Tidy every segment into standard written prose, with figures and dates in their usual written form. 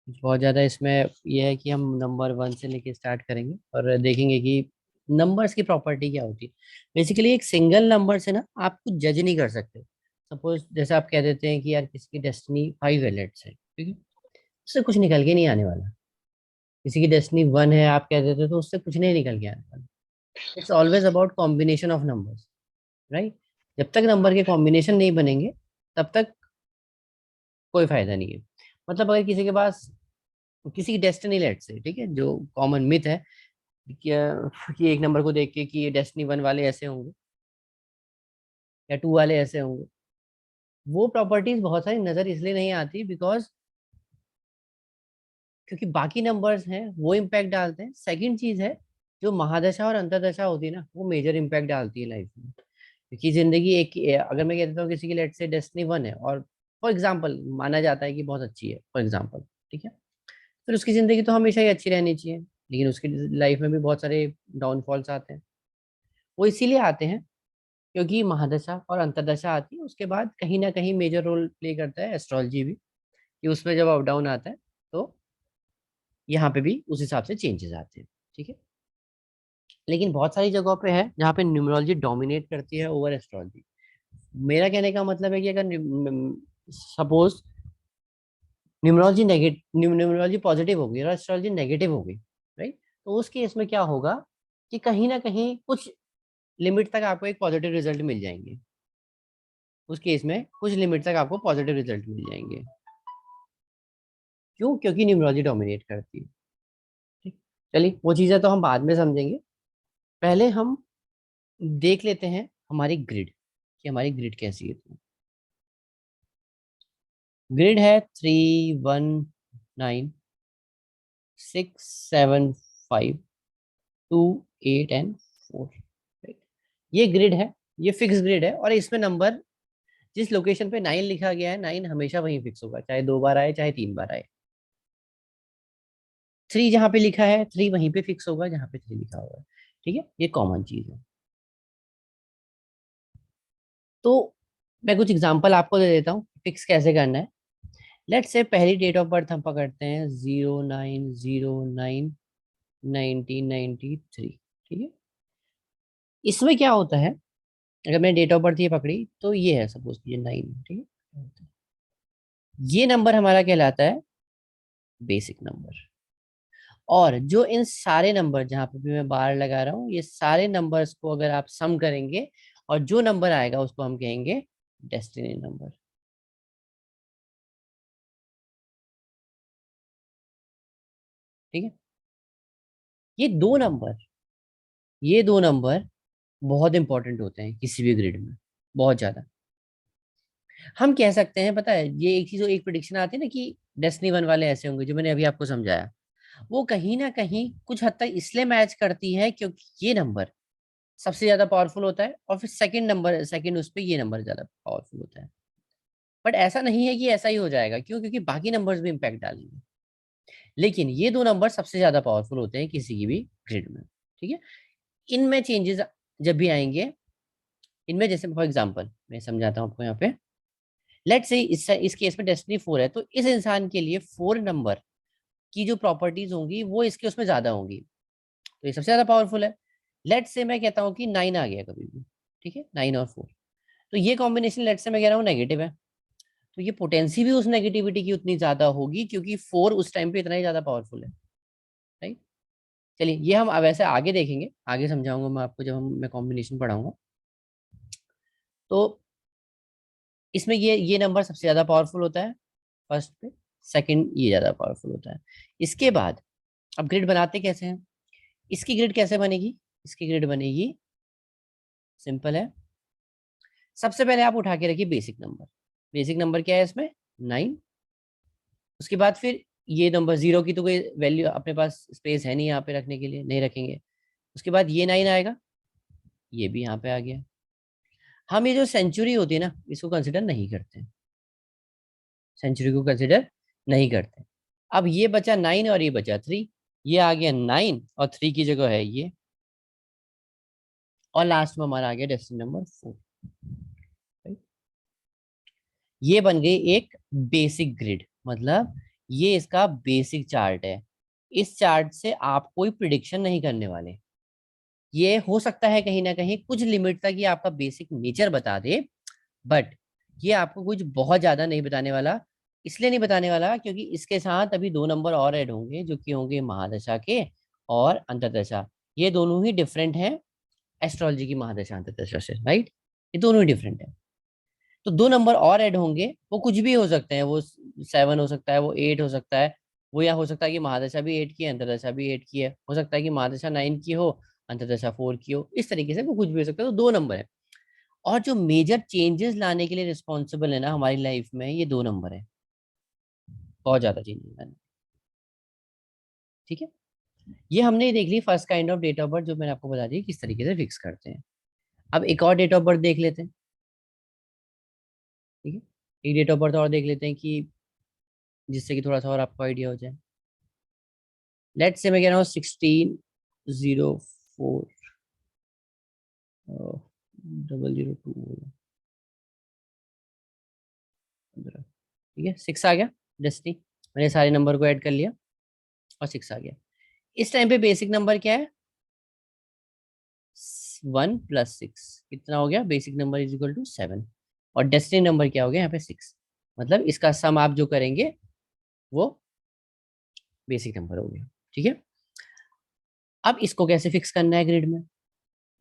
बहुत ज़्यादा इसमें यह है कि हम नंबर 1 से लेके स्टार्ट करेंगे और देखेंगे कि नंबर्स की प्रॉपर्टी क्या होती है। बेसिकली एक सिंगल नंबर से ना आप कुछ जज नहीं कर सकते। सपोज जैसे आप कह देते हैं कि यार किसी की डेस्टिनी 5 है, लेट्स से, ठीक है, उससे कुछ निकल के नहीं आने वाला। किसी की डेस्टिनी 1 है, आप कह देते हो, तो उससे कुछ नहीं निकल के आने वाला। It's always about combination of numbers, right. जब तक नंबर के कॉम्बिनेशन नहीं बनेंगे तब तक कोई फायदा नहीं है। मतलब अगर किसी के पास किसी की डेस्टिनी, लेट से, ठीक है, जो कॉमन मिथ है कि एक नंबर को देख के कि ये डेस्टिनी 1 वाले ऐसे होंगे या 2 वाले ऐसे होंगे, वो प्रॉपर्टीज बहुत सारी नजर इसलिए नहीं आती बिकॉज क्योंकि बाकी नंबर्स हैं वो इम्पैक्ट डालते हैं। सेकंड चीज है, जो महादशा और अंतरदशा होती है ना, वो मेजर इम्पैक्ट डालती है लाइफ में। क्योंकि जिंदगी एक, अगर मैं कहता हूँ किसी की लेट से डेस्टिनी 1 है और फॉर एग्जाम्पल माना जाता है कि बहुत अच्छी है, फॉर एग्जाम्पल, ठीक है, फिर उसकी जिंदगी तो हमेशा ही अच्छी रहनी चाहिए, लेकिन उसकी लाइफ में भी बहुत सारे डाउनफॉल्स आते हैं। वो इसीलिए आते हैं क्योंकि महादशा और अंतरदशा आती है, उसके बाद कहीं ना कहीं मेजर रोल प्ले करता है एस्ट्रोलॉजी भी, कि उसमें जब अप डाउन आता है तो यहाँ पे भी उस हिसाब से चेंजेस आते हैं, ठीक है। लेकिन बहुत सारी जगहों पे है जहाँ पे न्यूमरोलॉजी डोमिनेट करती है ओवर एस्ट्रोलॉजी। मेरा कहने का मतलब है कि अगर सपोज न्यूमरोलॉजी पॉजिटिव होगी और एस्ट्रोलॉजी नेगेटिव होगी, राइट, तो उस केस में क्या होगा कि कहीं ना कहीं कुछ लिमिट तक आपको एक पॉजिटिव रिजल्ट मिल जाएंगे। उस केस में कुछ लिमिट तक आपको पॉजिटिव रिजल्ट मिल जाएंगे। क्यों? क्योंकि न्यूमरोलॉजी डोमिनेट करती है, ठीक। चलिए वो चीज़ें तो हम बाद में समझेंगे। पहले हम देख लेते हैं हमारी ग्रिड, कि हमारी ग्रिड कैसी है। तो ग्रिड है 3, 1, 9, 6, 7, 5, 2, 8 एंड 4। ये ग्रिड है, ये फिक्स ग्रिड है, और इसमें नंबर जिस लोकेशन पे 9 लिखा गया है, 9 हमेशा वहीं फिक्स होगा, चाहे 2 बार आए चाहे 3 बार आए। 3 जहाँ पे लिखा है, 3 वहीं पे फिक्स होगा जहाँ पे 3 लिखा हुआ है, ठीक है, ये कॉमन चीज है। तो मैं कुछ एग्जांपल आपको दे देता हूँ फिक्स कैसे करना है। लेट्स से पहली डेट ऑफ बर्थ हम पकड़ते हैं 09/09/1993, ठीक है। इसमें क्या होता है, अगर मैंने डेट ऑफ बर्थ ये पकड़ी तो ये है, सपोज ये 9, ठीक है, ये नंबर हमारा कहलाता है बेसिक नंबर। और जो इन सारे नंबर जहाँ पे भी मैं बार लगा रहा हूँ, ये सारे नंबर्स को अगर आप सम करेंगे और जो नंबर आएगा उसको हम कहेंगे डेस्टिनी नंबर, ठीक है। ये दो नंबर ये दो नंबर बहुत इंपॉर्टेंट होते हैं किसी भी ग्रिड में, बहुत ज्यादा। हम कह सकते हैं, पता है, ये एक चीज, एक प्रिडिक्शन आती है ना कि डेस्टिनी 1 वाले ऐसे होंगे, जो मैंने अभी आपको समझाया, वो कहीं ना कहीं कुछ हद तक इसलिए मैच करती है क्योंकि ये नंबर सबसे ज्यादा पावरफुल होता है, और फिर सेकंड उस पे ये नंबर ज्यादा पावरफुल होता है। बट ऐसा नहीं है कि ऐसा ही हो जाएगा, क्यों? क्योंकि बाकी नंबर्स भी इम्पैक्ट डालेंगे, लेकिन ये दो नंबर सबसे ज्यादा पावरफुल होते हैं किसी की भी ग्रिड में, ठीक है। इनमें चेंजेस जब भी आएंगे, इनमें जैसे फॉर एग्जांपल मैं समझाता हूँ आपको यहाँ पे। लेट से इस केस में डेस्टिनी 4 है, तो इस इंसान के लिए 4 नंबर की जो प्रॉपर्टीज होंगी वो इसके उसमें ज्यादा होंगी, तो ये सबसे ज्यादा पावरफुल है। लेट से मैं कहता हूँ कि 9 आ गया कभी भी, ठीक है, 9 और 4, तो ये कॉम्बिनेशन लेट से मैं कह रहा हूँ नेगेटिव है, तो ये पोटेंसी भी उस नेगेटिविटी की उतनी ज्यादा होगी, क्योंकि 4 उस टाइम पे इतना ही ज्यादा पावरफुल है, राइट। चलिए ये हम अब वैसे आगे देखेंगे, आगे समझाऊंगा मैं आपको जब मैं कॉम्बिनेशन पढ़ाऊंगा। तो इसमें ये नंबर सबसे ज्यादा पावरफुल होता है फर्स्ट पे, सेकंड ये ज्यादा पावरफुल होता है। इसके बाद अब ग्रिड बनाते कैसे हैं, इसकी ग्रिड कैसे बनेगी? इसकी ग्रिड बनेगी, सिंपल है। सबसे पहले आप उठा के रखिए बेसिक नंबर। बेसिक नंबर क्या है इसमें? 9। उसके बाद फिर ये नंबर 0 की तो कोई वैल्यू अपने पास स्पेस है नहीं यहाँ पे रखने के लिए, नहीं रखेंगे। उसके बाद ये 9 आएगा, ये भी यहाँ पे आ गया। हम ये जो सेंचुरी होती है ना, इसको कंसिडर नहीं करते, सेंचुरी को कंसिडर नहीं करते। अब ये बचा 9 और ये बचा 3, ये आ गया 9 और 3 की जगह है ये, और लास्ट में हमारा आ गया डेस्टिनी नंबर 4। ये बन गई एक बेसिक ग्रिड, मतलब ये इसका बेसिक चार्ट है। इस चार्ट से आप कोई प्रिडिक्शन नहीं करने वाले। ये हो सकता है कहीं ना कहीं कुछ लिमिट तक ये आपका बेसिक नेचर बता दे, बट ये आपको कुछ बहुत ज्यादा नहीं बताने वाला। इसलिए नहीं बताने वाला क्योंकि इसके साथ अभी दो नंबर और ऐड होंगे, जो कि होंगे महादशा के और अंतर्दशा। ये दोनों ही डिफरेंट हैं एस्ट्रोलॉजी की महादशा अंतर्दशा से, राइट। ये दोनों ही डिफरेंट है। तो दो नंबर और ऐड होंगे, वो कुछ भी हो सकते हैं, वो 7 हो सकता है, वो 8 हो सकता है, वो या हो सकता है कि महादशा भी 8 की है, अंतर्दशा भी 8 की है, हो सकता है कि महादशा 9 की हो, अंतर्दशा 4 की हो। इस तरीके से वो कुछ भी हो सकता है। तो दो नंबर है, और जो मेजर चेंजेस लाने के लिए रिस्पॉन्सिबल है ना हमारी लाइफ में, ये दो नंबर है। बहुत ज्यादा चेंजेस लाने। ठीक है। ये हमने देख ली first kind of date of birth, जो मैंने आपको बता दी किस तरीके से फिक्स करते हैं। अब एक और डेट ऑफ बर्थ देख लेते हैं। ठीक है। एक डेट ऑफ बर्थ और देख लेते हैं कि जिससे कि थोड़ा सा और आपको आइडिया हो जाए। लेट्स से मैं कह रहा हूँ 1604 002 ठीक है, 6 आ गया। डेस्टिनी, मैंने सारे नंबर को ऐड कर लिया और 6 आ गया। इस टाइम पे बेसिक नंबर क्या है? 1 + 6 कितना हो गया? Basic number is equal to 7। और डेस्टिनी नंबर क्या हो गया यहाँ पे? 6। मतलब इसका सम आप जो करेंगे वो बेसिक नंबर हो गया। ठीक है। अब इसको कैसे फिक्स करना है ग्रिड में?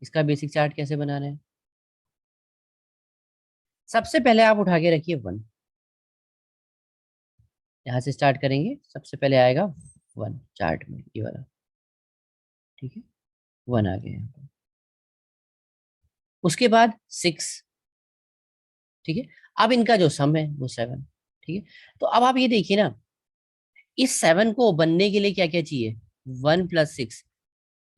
इसका बेसिक चार्ट कैसे बनाना है? सबसे पहले आप उठा के रखिए 1। यहाँ से स्टार्ट करेंगे, सबसे पहले आएगा 1 चार्ट में, ये वाला। ठीक है, 1 आ गया यहाँ पे। उसके बाद 6। ठीक है। अब इनका जो सम है वो 7। ठीक है। तो अब आप ये देखिए ना, इस 7 को बनने के लिए क्या क्या चाहिए? 1 + 6।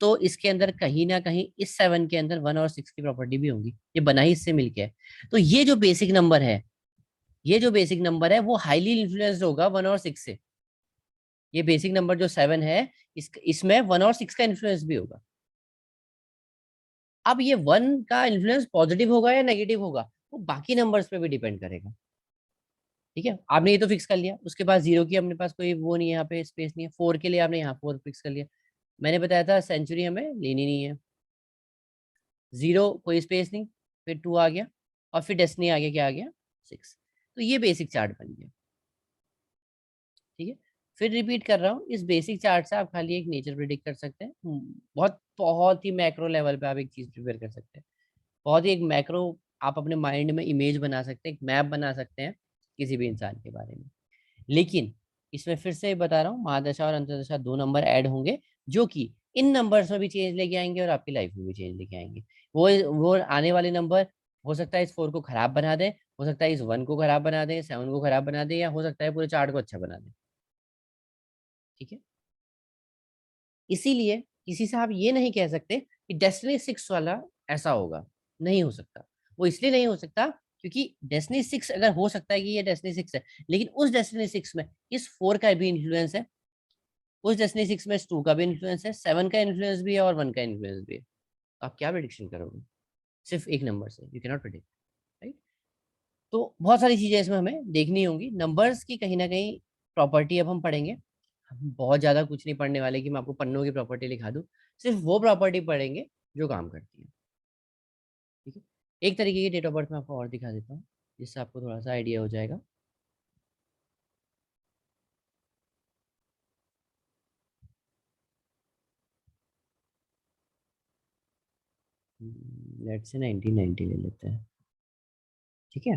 तो इसके अंदर कहीं ना कहीं इस 7 के अंदर 1 और 6 की प्रॉपर्टी भी होगी, ये बना ही इससे मिलके है। तो ये जो बेसिक नंबर है, ये जो बेसिक नंबर है वो हाईली इन्फ्लुएंस्ड होगा 1 और 6 से। ये बेसिक नंबर जो 7 है, इसमें 1 और 6 का इन्फ्लुएंस भी होगा। अब ये 1 का इन्फ्लुएंस पॉजिटिव होगा या नेगेटिव होगा, वो बाकी नंबर्स पे भी डिपेंड करेगा। ठीक है, आपने ये तो फिक्स कर लिया। उसके बाद 0 की अपने पास कोई वो नहीं है, यहाँ पे स्पेस नहीं है। 4 के लिए आपने यहाँ 4 फिक्स कर लिया। मैंने बताया था सेंचुरी हमें लेनी नहीं है। 0 कोई स्पेस नहीं, फिर 2 आ गया, और फिर डेस्टिनी आ गया, क्या आ गया? 6। तो ये बेसिक चार्ट बन गया। ठीक है। फिर रिपीट कर रहा हूँ, इस बेसिक चार्ट से आप खाली एक नेचर प्रिडिक्ट कर सकते हैं। बहुत बहुत ही मैक्रो लेवल पे आप एक चीज प्रिपेयर कर सकते हैं। बहुत ही एक मैक्रो, आप अपने माइंड में इमेज बना सकते हैं, एक मैप बना सकते हैं किसी भी इंसान के बारे में। लेकिन इसमें फिर से बता रहा हूँ, महादशा और अंतर्दशा दो नंबर ऐड होंगे, जो कि इन नंबर्स में भी चेंज लेके आएंगे और आपकी लाइफ में भी चेंज लेके आएंगे। वो आने वाले नंबर, हो सकता है इस 4 को खराब बना दे, हो सकता है इस 1 को खराब बना दे, 7 को खराब बना दे, या हो सकता है पूरे चार्ट को अच्छा बना दे। ठीक है। इसीलिए किसी से आप ये नहीं कह सकते कि डेस्टिनी 6 वाला ऐसा होगा। नहीं हो सकता। वो इसलिए नहीं हो सकता क्योंकि डेस्टिनी 6 अगर हो सकता है कि ये डेस्टिनी 6 है, लेकिन उस डेस्टिनी 6 में इस 4 का भी इन्फ्लुएंस है, उस डेस्टिनी 6 में इस 2 का भी इन्फ्लुएंस है, 7 का इन्फ्लुएंस भी है और 1 का इन्फ्लुएंस भी है। तो आप क्या प्रिडिक्शन करोगे? सिर्फ एक नंबर से you can not predict, right. तो बहुत सारी चीजें इसमें हमें देखनी होंगी। नंबर्स की कहीं ना कहीं प्रॉपर्टी अब हम पढ़ेंगे। हम बहुत ज्यादा कुछ नहीं पढ़ने वाले कि मैं आपको पन्नों की प्रॉपर्टी लिखा दूं। सिर्फ वो प्रॉपर्टी पढ़ेंगे जो काम करती है। ठीक है। एक तरीके की डेट ऑफ बर्थ मैं आपको और दिखा देता हूँ, जिससे आपको थोड़ा सा आइडिया हो जाएगा। लेट्स से 1990 ले लेते हैं। ठीक है।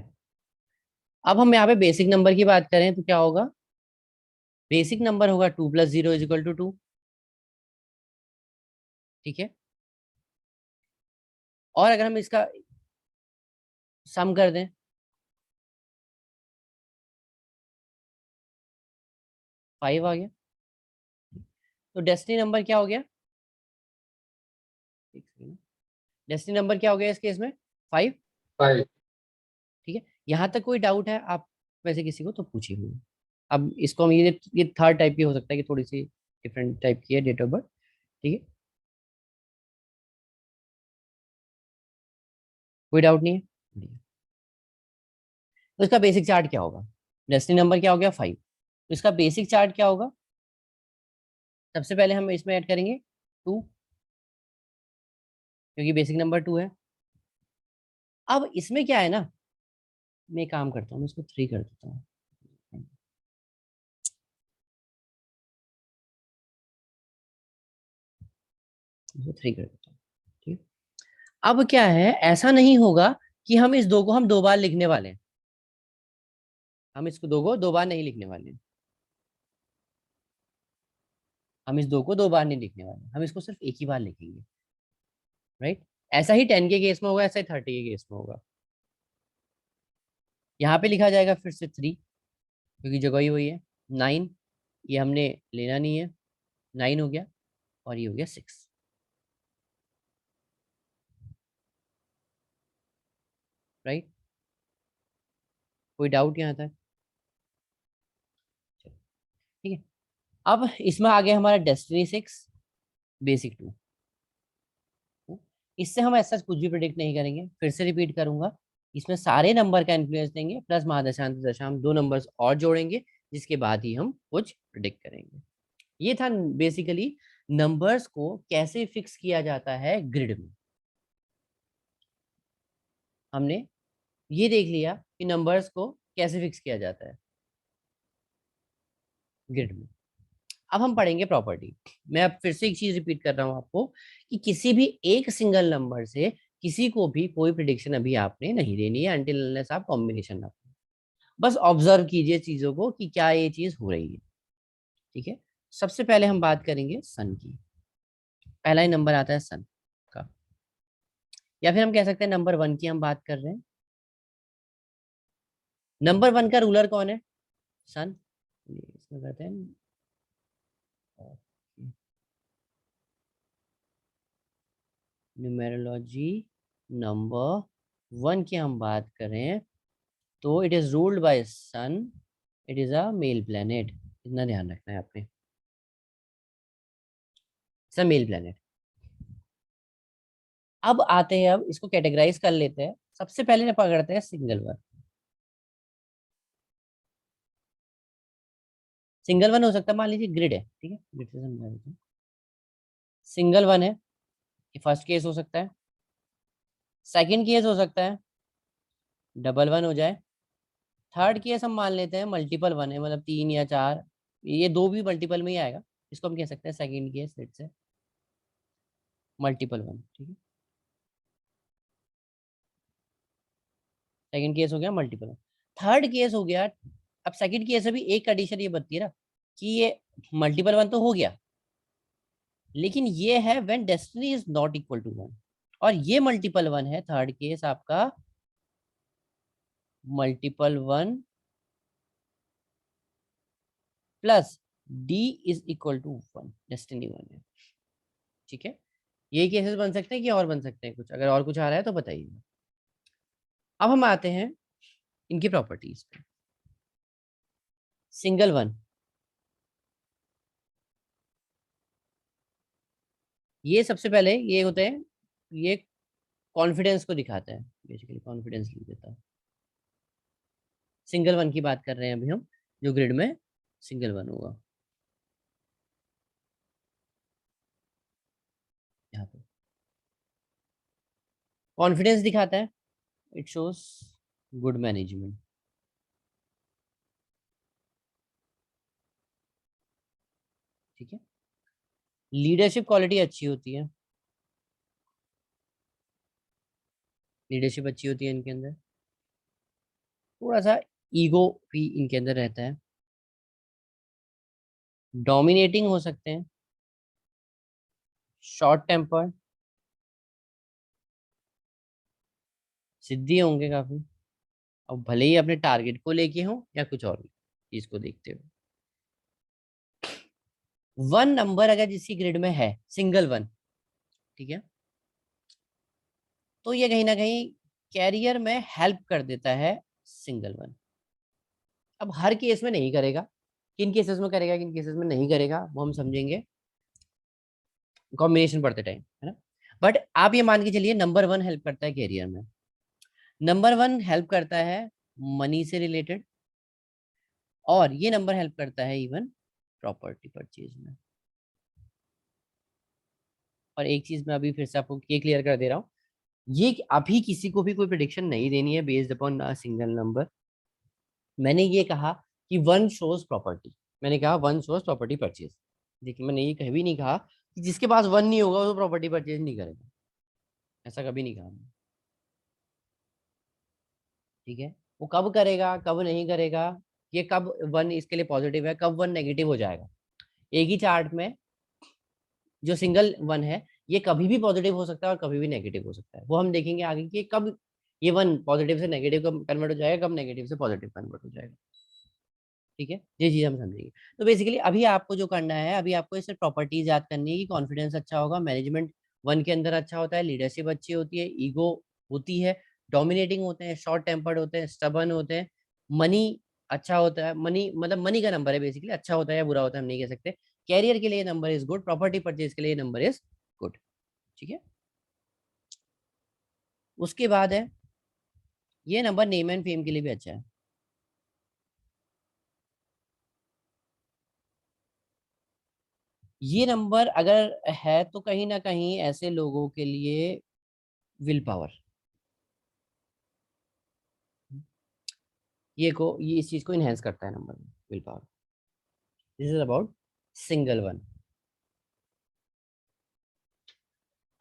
अब हम यहाँ पे बेसिक नंबर की बात करें तो क्या होगा? बेसिक नंबर होगा 2 + 0 = 2। ठीक है। और अगर हम इसका सम कर दें, 5 आ गया। तो डेस्टिनी नंबर क्या हो गया? डेस्टिनी नंबर क्या हो गया इस केस में? 5। 5। ठीक है। यहाँ तक कोई डाउट है आप वैसे किसी को तो पूछिए मुझे। अब इसको हम ये थर्ड टाइप की हो सकता है कि थोड़ी सी डिफरेंट टाइप की है डेट ऑफ बर्थ। ठीक है। कोई डाउट नहीं है? बढ़िया। तो इसका बेसिक चार्ट क्या होगा? डेस्टिनी नंबर क्या हो गया? 5। तो इसका बेसिक चार्ट क्या होगा? सबसे पहले हम इसमें ऐड करेंगे 2, क्योंकि बेसिक नंबर 2 है। अब इसमें क्या है ना, मैं एक काम करता हूँ, मैं इसको 3 कर देता हूँ। इसको 3 कर देता हूँ। ठीक। अब क्या है, ऐसा नहीं होगा कि हम इस 2 को हम 2 बार लिखने वाले हैं। हम इसको 2 को 2 बार नहीं लिखने वाले हैं। हम इस 2 को 2 बार नहीं लिखने वाले, हम इसको सिर्फ एक ही बार लिखेंगे। राइट। ऐसा ही 10 के केस में होगा, ऐसा ही 30 के केस में होगा। यहाँ पे लिखा जाएगा फिर से 3, क्योंकि जगह ही वही है। 9, ये हमने लेना नहीं है। 9 हो गया, और ये हो गया 6। राइट। कोई डाउट यहाँ तक? ठीक है। अब इसमें आ गया हमारा डेस्टिनी 6, बेसिक 2। इससे हम ऐसा कुछ भी प्रिडिक्ट नहीं करेंगे। फिर से रिपीट करूंगा, इसमें सारे नंबर का इन्फ्लुएंस देंगे, प्लस महादशांत दशांश 2 नंबर्स और जोड़ेंगे, जिसके बाद ही हम कुछ प्रिडिक्ट करेंगे। ये था बेसिकली नंबर्स को कैसे फिक्स किया जाता है ग्रिड में। हमने ये देख लिया कि नंबर्स को कैसे फिक्स किया जाता है ग्रिड में। अब हम पढ़ेंगे प्रॉपर्टी। मैं अब फिर से एक चीज रिपीट कर रहा हूं आपको, कि किसी भी एक सिंगल नंबर से किसी को भी कोई प्रिडिक्शन अभी आपने नहीं देनी है, अनटिल अनलेस आप कॉम्बिनेशन ना करें। बस ऑब्जर्व कीजिए चीजों को कि क्या ये चीज हो रही है। ठीक है। सबसे पहले हम बात करेंगे सन की। पहला ही नंबर आता है सन का, या फिर हम कह सकते हैं नंबर 1 की हम बात कर रहे हैं। नंबर 1 का रूलर कौन है? सन। इसमें कहते हैं न्यूमेरोलॉजी नंबर 1 की हम बात करें तो it is ruled by sun. It is a male planet. इतना ध्यान रखना है आपने, इट्स अ मेल प्लेनेट। अब आते हैं, अब इसको कैटेगराइज कर लेते हैं। सबसे पहले ना पकड़ते हैं सिंगल वन। सिंगल वन हो सकता है, मान लीजिए ग्रिड है, ठीक है, ग्रिड से समझा देते हैं। सिंगल वन है, ये फर्स्ट केस हो सकता है। सेकंड केस हो सकता है डबल वन हो जाए। थर्ड केस हम मान लेते हैं मल्टीपल वन है, मतलब 3 या 4, ये 2 भी मल्टीपल में ही आएगा। इसको हम कह सकते हैं second case, let's say multiple one. ठीक है, सेकंड केस हो गया मल्टीपल वन। थर्ड केस हो गया, अब सेकंड केस में भी एक कंडीशन ये बनती है ना, कि ये मल्टीपल वन तो हो गया, लेकिन ये है when destiny is not equal to one. और ये मल्टीपल वन है थर्ड केस आपका, multiple one plus D is equal to one, destiny one है। ठीक है, यही केसेस बन सकते हैं कि और बन सकते हैं कुछ? अगर और कुछ आ रहा है तो बताइए। अब हम आते हैं इनकी प्रॉपर्टीज पे। सिंगल वन, ये सबसे पहले ये होते हैं, ये कॉन्फिडेंस को दिखाता है, बेसिकली कॉन्फिडेंस लिख देता है। सिंगल वन की बात कर रहे हैं अभी हम, जो ग्रिड में सिंगल वन होगा यहाँ पे। कॉन्फिडेंस दिखाता है, इट शोज गुड मैनेजमेंट। ठीक है, लीडरशिप क्वालिटी अच्छी होती है, लीडरशिप अच्छी होती है इनके अंदर। थोड़ा सा ईगो भी इनके अंदर रहता है। डोमिनेटिंग हो सकते हैं, शॉर्ट टेम्पर, सिद्धि होंगे काफी। अब भले ही अपने टारगेट को लेके हो या कुछ और चीज को देखते हो। वन नंबर अगर जिसकी ग्रिड में है, सिंगल वन, ठीक है, तो ये कहीं ना कहीं कैरियर में हेल्प कर देता है सिंगल वन। अब हर केस में नहीं करेगा, किन केसेस में करेगा किन केसेस में नहीं करेगा वो हम समझेंगे कॉम्बिनेशन पढ़ते टाइम, है ना। बट आप ये मान के चलिए नंबर 1 हेल्प करता है कैरियर में। नंबर 1 हेल्प करता है मनी से रिलेटेड, और ये नंबर हेल्प करता है इवन प्रॉपर्टी परचेज में। और एक चीज मैं अभी फिर से आपको ये क्लियर कर दे रहा हूँ, ये अभी किसी को भी कोई प्रिडिक्शन नहीं देनी है based upon a single number. मैंने ये कहा कि वन शोज प्रॉपर्टी, मैंने कहा वन शोज प्रॉपर्टी परचेज। देखिए मैंने ये कभी नहीं कहा कि जिसके पास वन नहीं होगा वो प्रॉपर्टी परचेज नहीं करेगा, ऐसा कभी नहीं कहा मैंने। ठीक है, वो कब करेगा कब नहीं करेगा, ये कब वन इसके लिए पॉजिटिव है कब वन नेगेटिव हो जाएगा, एक ही चार्ट में जो सिंगल वन है ये कभी भी पॉजिटिव हो सकता है और कभी भी नेगेटिव हो सकता है, वो हम देखेंगे आगे कि कब ये वन पॉजिटिव से नेगेटिव कन्वर्ट हो जाएगा, कब नेगेटिव से पॉजिटिव कन्वर्ट हो जाएगा। ठीक है, ये चीज हम समझेंगे। तो बेसिकली अभी आपको जो करना है, अभी आपको इसे प्रॉपर्टीज याद करनी है कि कॉन्फिडेंस अच्छा होगा, मैनेजमेंट वन के अंदर अच्छा होता है, लीडरशिप अच्छी होती है, ईगो होती है, डोमिनेटिंग होते हैं, शॉर्ट टेम्पर्ड होते हैं, स्टबन होते हैं, मनी अच्छा होता है, मनी मतलब मनी का नंबर है बेसिकली, अच्छा होता है या बुरा होता है हम नहीं कह सकते, कैरियर के लिए number is good, property purchase के लिए नंबर इज गुड। ठीक है, उसके बाद है ये नंबर नेम एंड फेम के लिए भी अच्छा है। ये नंबर अगर है तो कहीं ना कहीं ऐसे लोगों के लिए विल पावर, ये इस चीज को इनहेंस करता है नंबर में, will power. This is about single one.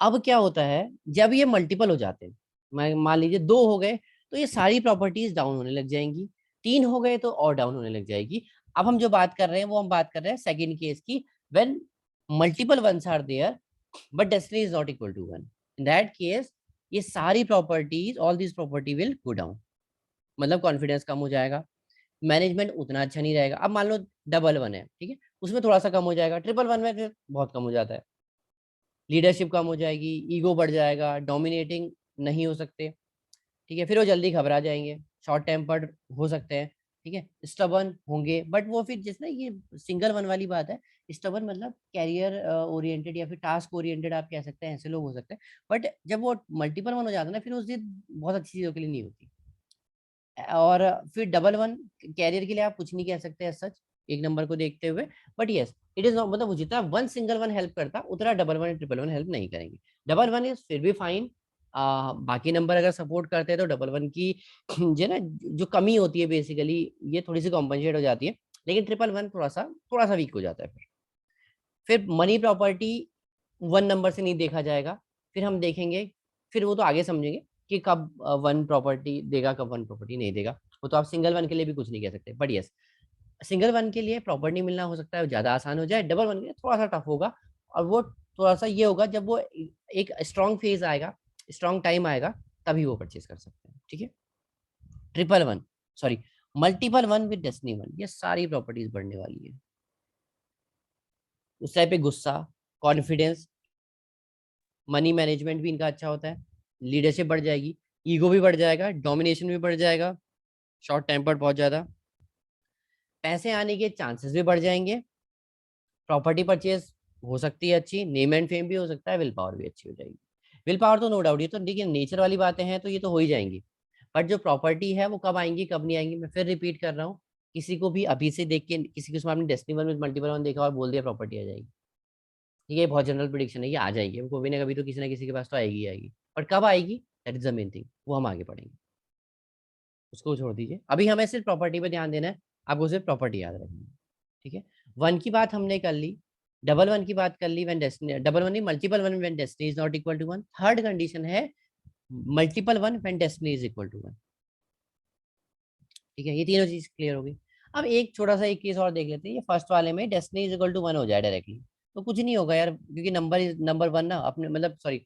अब क्या होता है जब ये मल्टीपल हो जाते हैं, मान लीजिए दो हो गए तो ये सारी प्रॉपर्टीज डाउन होने लग जाएंगी, तीन हो गए तो और डाउन होने लग जाएगी। अब हम जो बात कर रहे हैं वो हम बात कर रहे हैं सेकंड केस की, when multiple ones are there but destiny is not equal to one. In that case ये सारी properties, all this property will go down, मतलब कॉन्फिडेंस कम हो जाएगा, मैनेजमेंट उतना अच्छा नहीं रहेगा। अब मान लो डबल वन है, ठीक है, उसमें थोड़ा सा कम हो जाएगा, ट्रिपल वन में फिर बहुत कम हो जाता है, लीडरशिप कम हो जाएगी, ईगो बढ़ जाएगा, डोमिनेटिंग नहीं हो सकते, ठीक है, फिर वो जल्दी घबरा जाएंगे, शॉर्ट टेम्पर्ड हो सकते हैं, ठीक है, स्टबन होंगे, बट वो फिर जिस ना ये सिंगल वन वाली बात है, स्टबन मतलब कैरियर ओरिएंटेड या फिर टास्क ओरिएंटेड आप कह सकते हैं, ऐसे लोग हो सकते हैं। बट जब वो मल्टीपल वन हो जाता है ना फिर उस दिन बहुत अच्छी चीजों के लिए नहीं होती। और फिर डबल वन कैरियर के लिए आप कुछ नहीं कह सकते सच, एक नंबर को देखते हुए, but yes it is not, मतलब जितना वन सिंगल वन हेल्प करता उतना double one triple one help नहीं करेंगे। डबल वन इज फिर भी फाइन, बाकी नंबर अगर सपोर्ट करते हैं तो डबल वन की जो ना जो कमी होती है बेसिकली ये थोड़ी सी कॉम्पनसेट हो जाती है, लेकिन ट्रिपल वन थोड़ा सा वीक हो जाता है। फिर मनी प्रॉपर्टी वन नंबर से नहीं देखा जाएगा, फिर हम देखेंगे, फिर वो तो आगे समझेंगे कि कब वन प्रॉपर्टी देगा कब वन प्रॉपर्टी नहीं देगा, वो तो आप सिंगल वन के लिए भी कुछ नहीं कह सकते, बट यस सिंगल वन के लिए प्रॉपर्टी मिलना हो सकता है ज्यादा आसान हो जाए, डबल वन के लिए थोड़ा सा टफ होगा। और वो थोड़ा सा ये होगा जब वो एक स्ट्रॉन्ग फेज आएगा, स्ट्रॉन्ग टाइम आएगा, तभी वो परचेज कर सकते हैं। ठीक है, triple one sorry multiple one with destiny one, ये सारी प्रॉपर्टीज बढ़ने वाली है। उस टाइप पे गुस्सा, कॉन्फिडेंस, मनी मैनेजमेंट भी इनका अच्छा होता है, लीडरशिप बढ़ जाएगी, ईगो भी बढ़ जाएगा, डोमिनेशन भी बढ़ जाएगा, शॉर्ट टेम्पर्ड बहुत ज्यादा, पैसे आने के चांसेस भी बढ़ जाएंगे, प्रॉपर्टी परचेज हो सकती है अच्छी, नेम एंड फेम भी हो सकता है, विल पावर भी अच्छी हो जाएगी। विल पावर तो नो डाउट ये तो देखिए नेचर वाली बातें हैं तो ये तो हो ही जाएंगी, बट जो प्रॉपर्टी है वो कब आएंगी कब नहीं आएंगी, मैं फिर रिपीट कर रहा हूँ, किसी को भी अभी से देख के किसी को आपने डेस्टिनी वन में मल्टीपल वन देखा और बोल दिया प्रॉपर्टी आ जाएगी, ठीक है, ये बहुत जनरल प्रिडिक्शन है, ये आ जाएगी, वो कभी ना कभी तो किसी ना किसी के पास तो आएगी ही आएगी, बट कब आएगी that is the main thing, वो हम आगे पढ़ेंगे, उसको छोड़ दीजिए, अभी हमें सिर्फ प्रॉपर्टी पे ध्यान देना है, आपको सिर्फ प्रॉपर्टी याद रखनी है। ठीक है, वन की बात हमने कर ली, डबल वन की बात कर ली, व्हेन डेस्टिनी डबल वन नहीं multiple one when destiny is not equal to one, third condition है multiple one when destiny is equal to one. ठीक है, ये तीनों चीज क्लियर होगी। अब एक छोटा सा एक केस और देख लेते हैं, ये फर्स्ट वाले में destiny is equal to one हो जाए डायरेक्टली, तो कुछ नहीं होगा यार, क्योंकि नंबर वन ना अपने मतलब सॉरी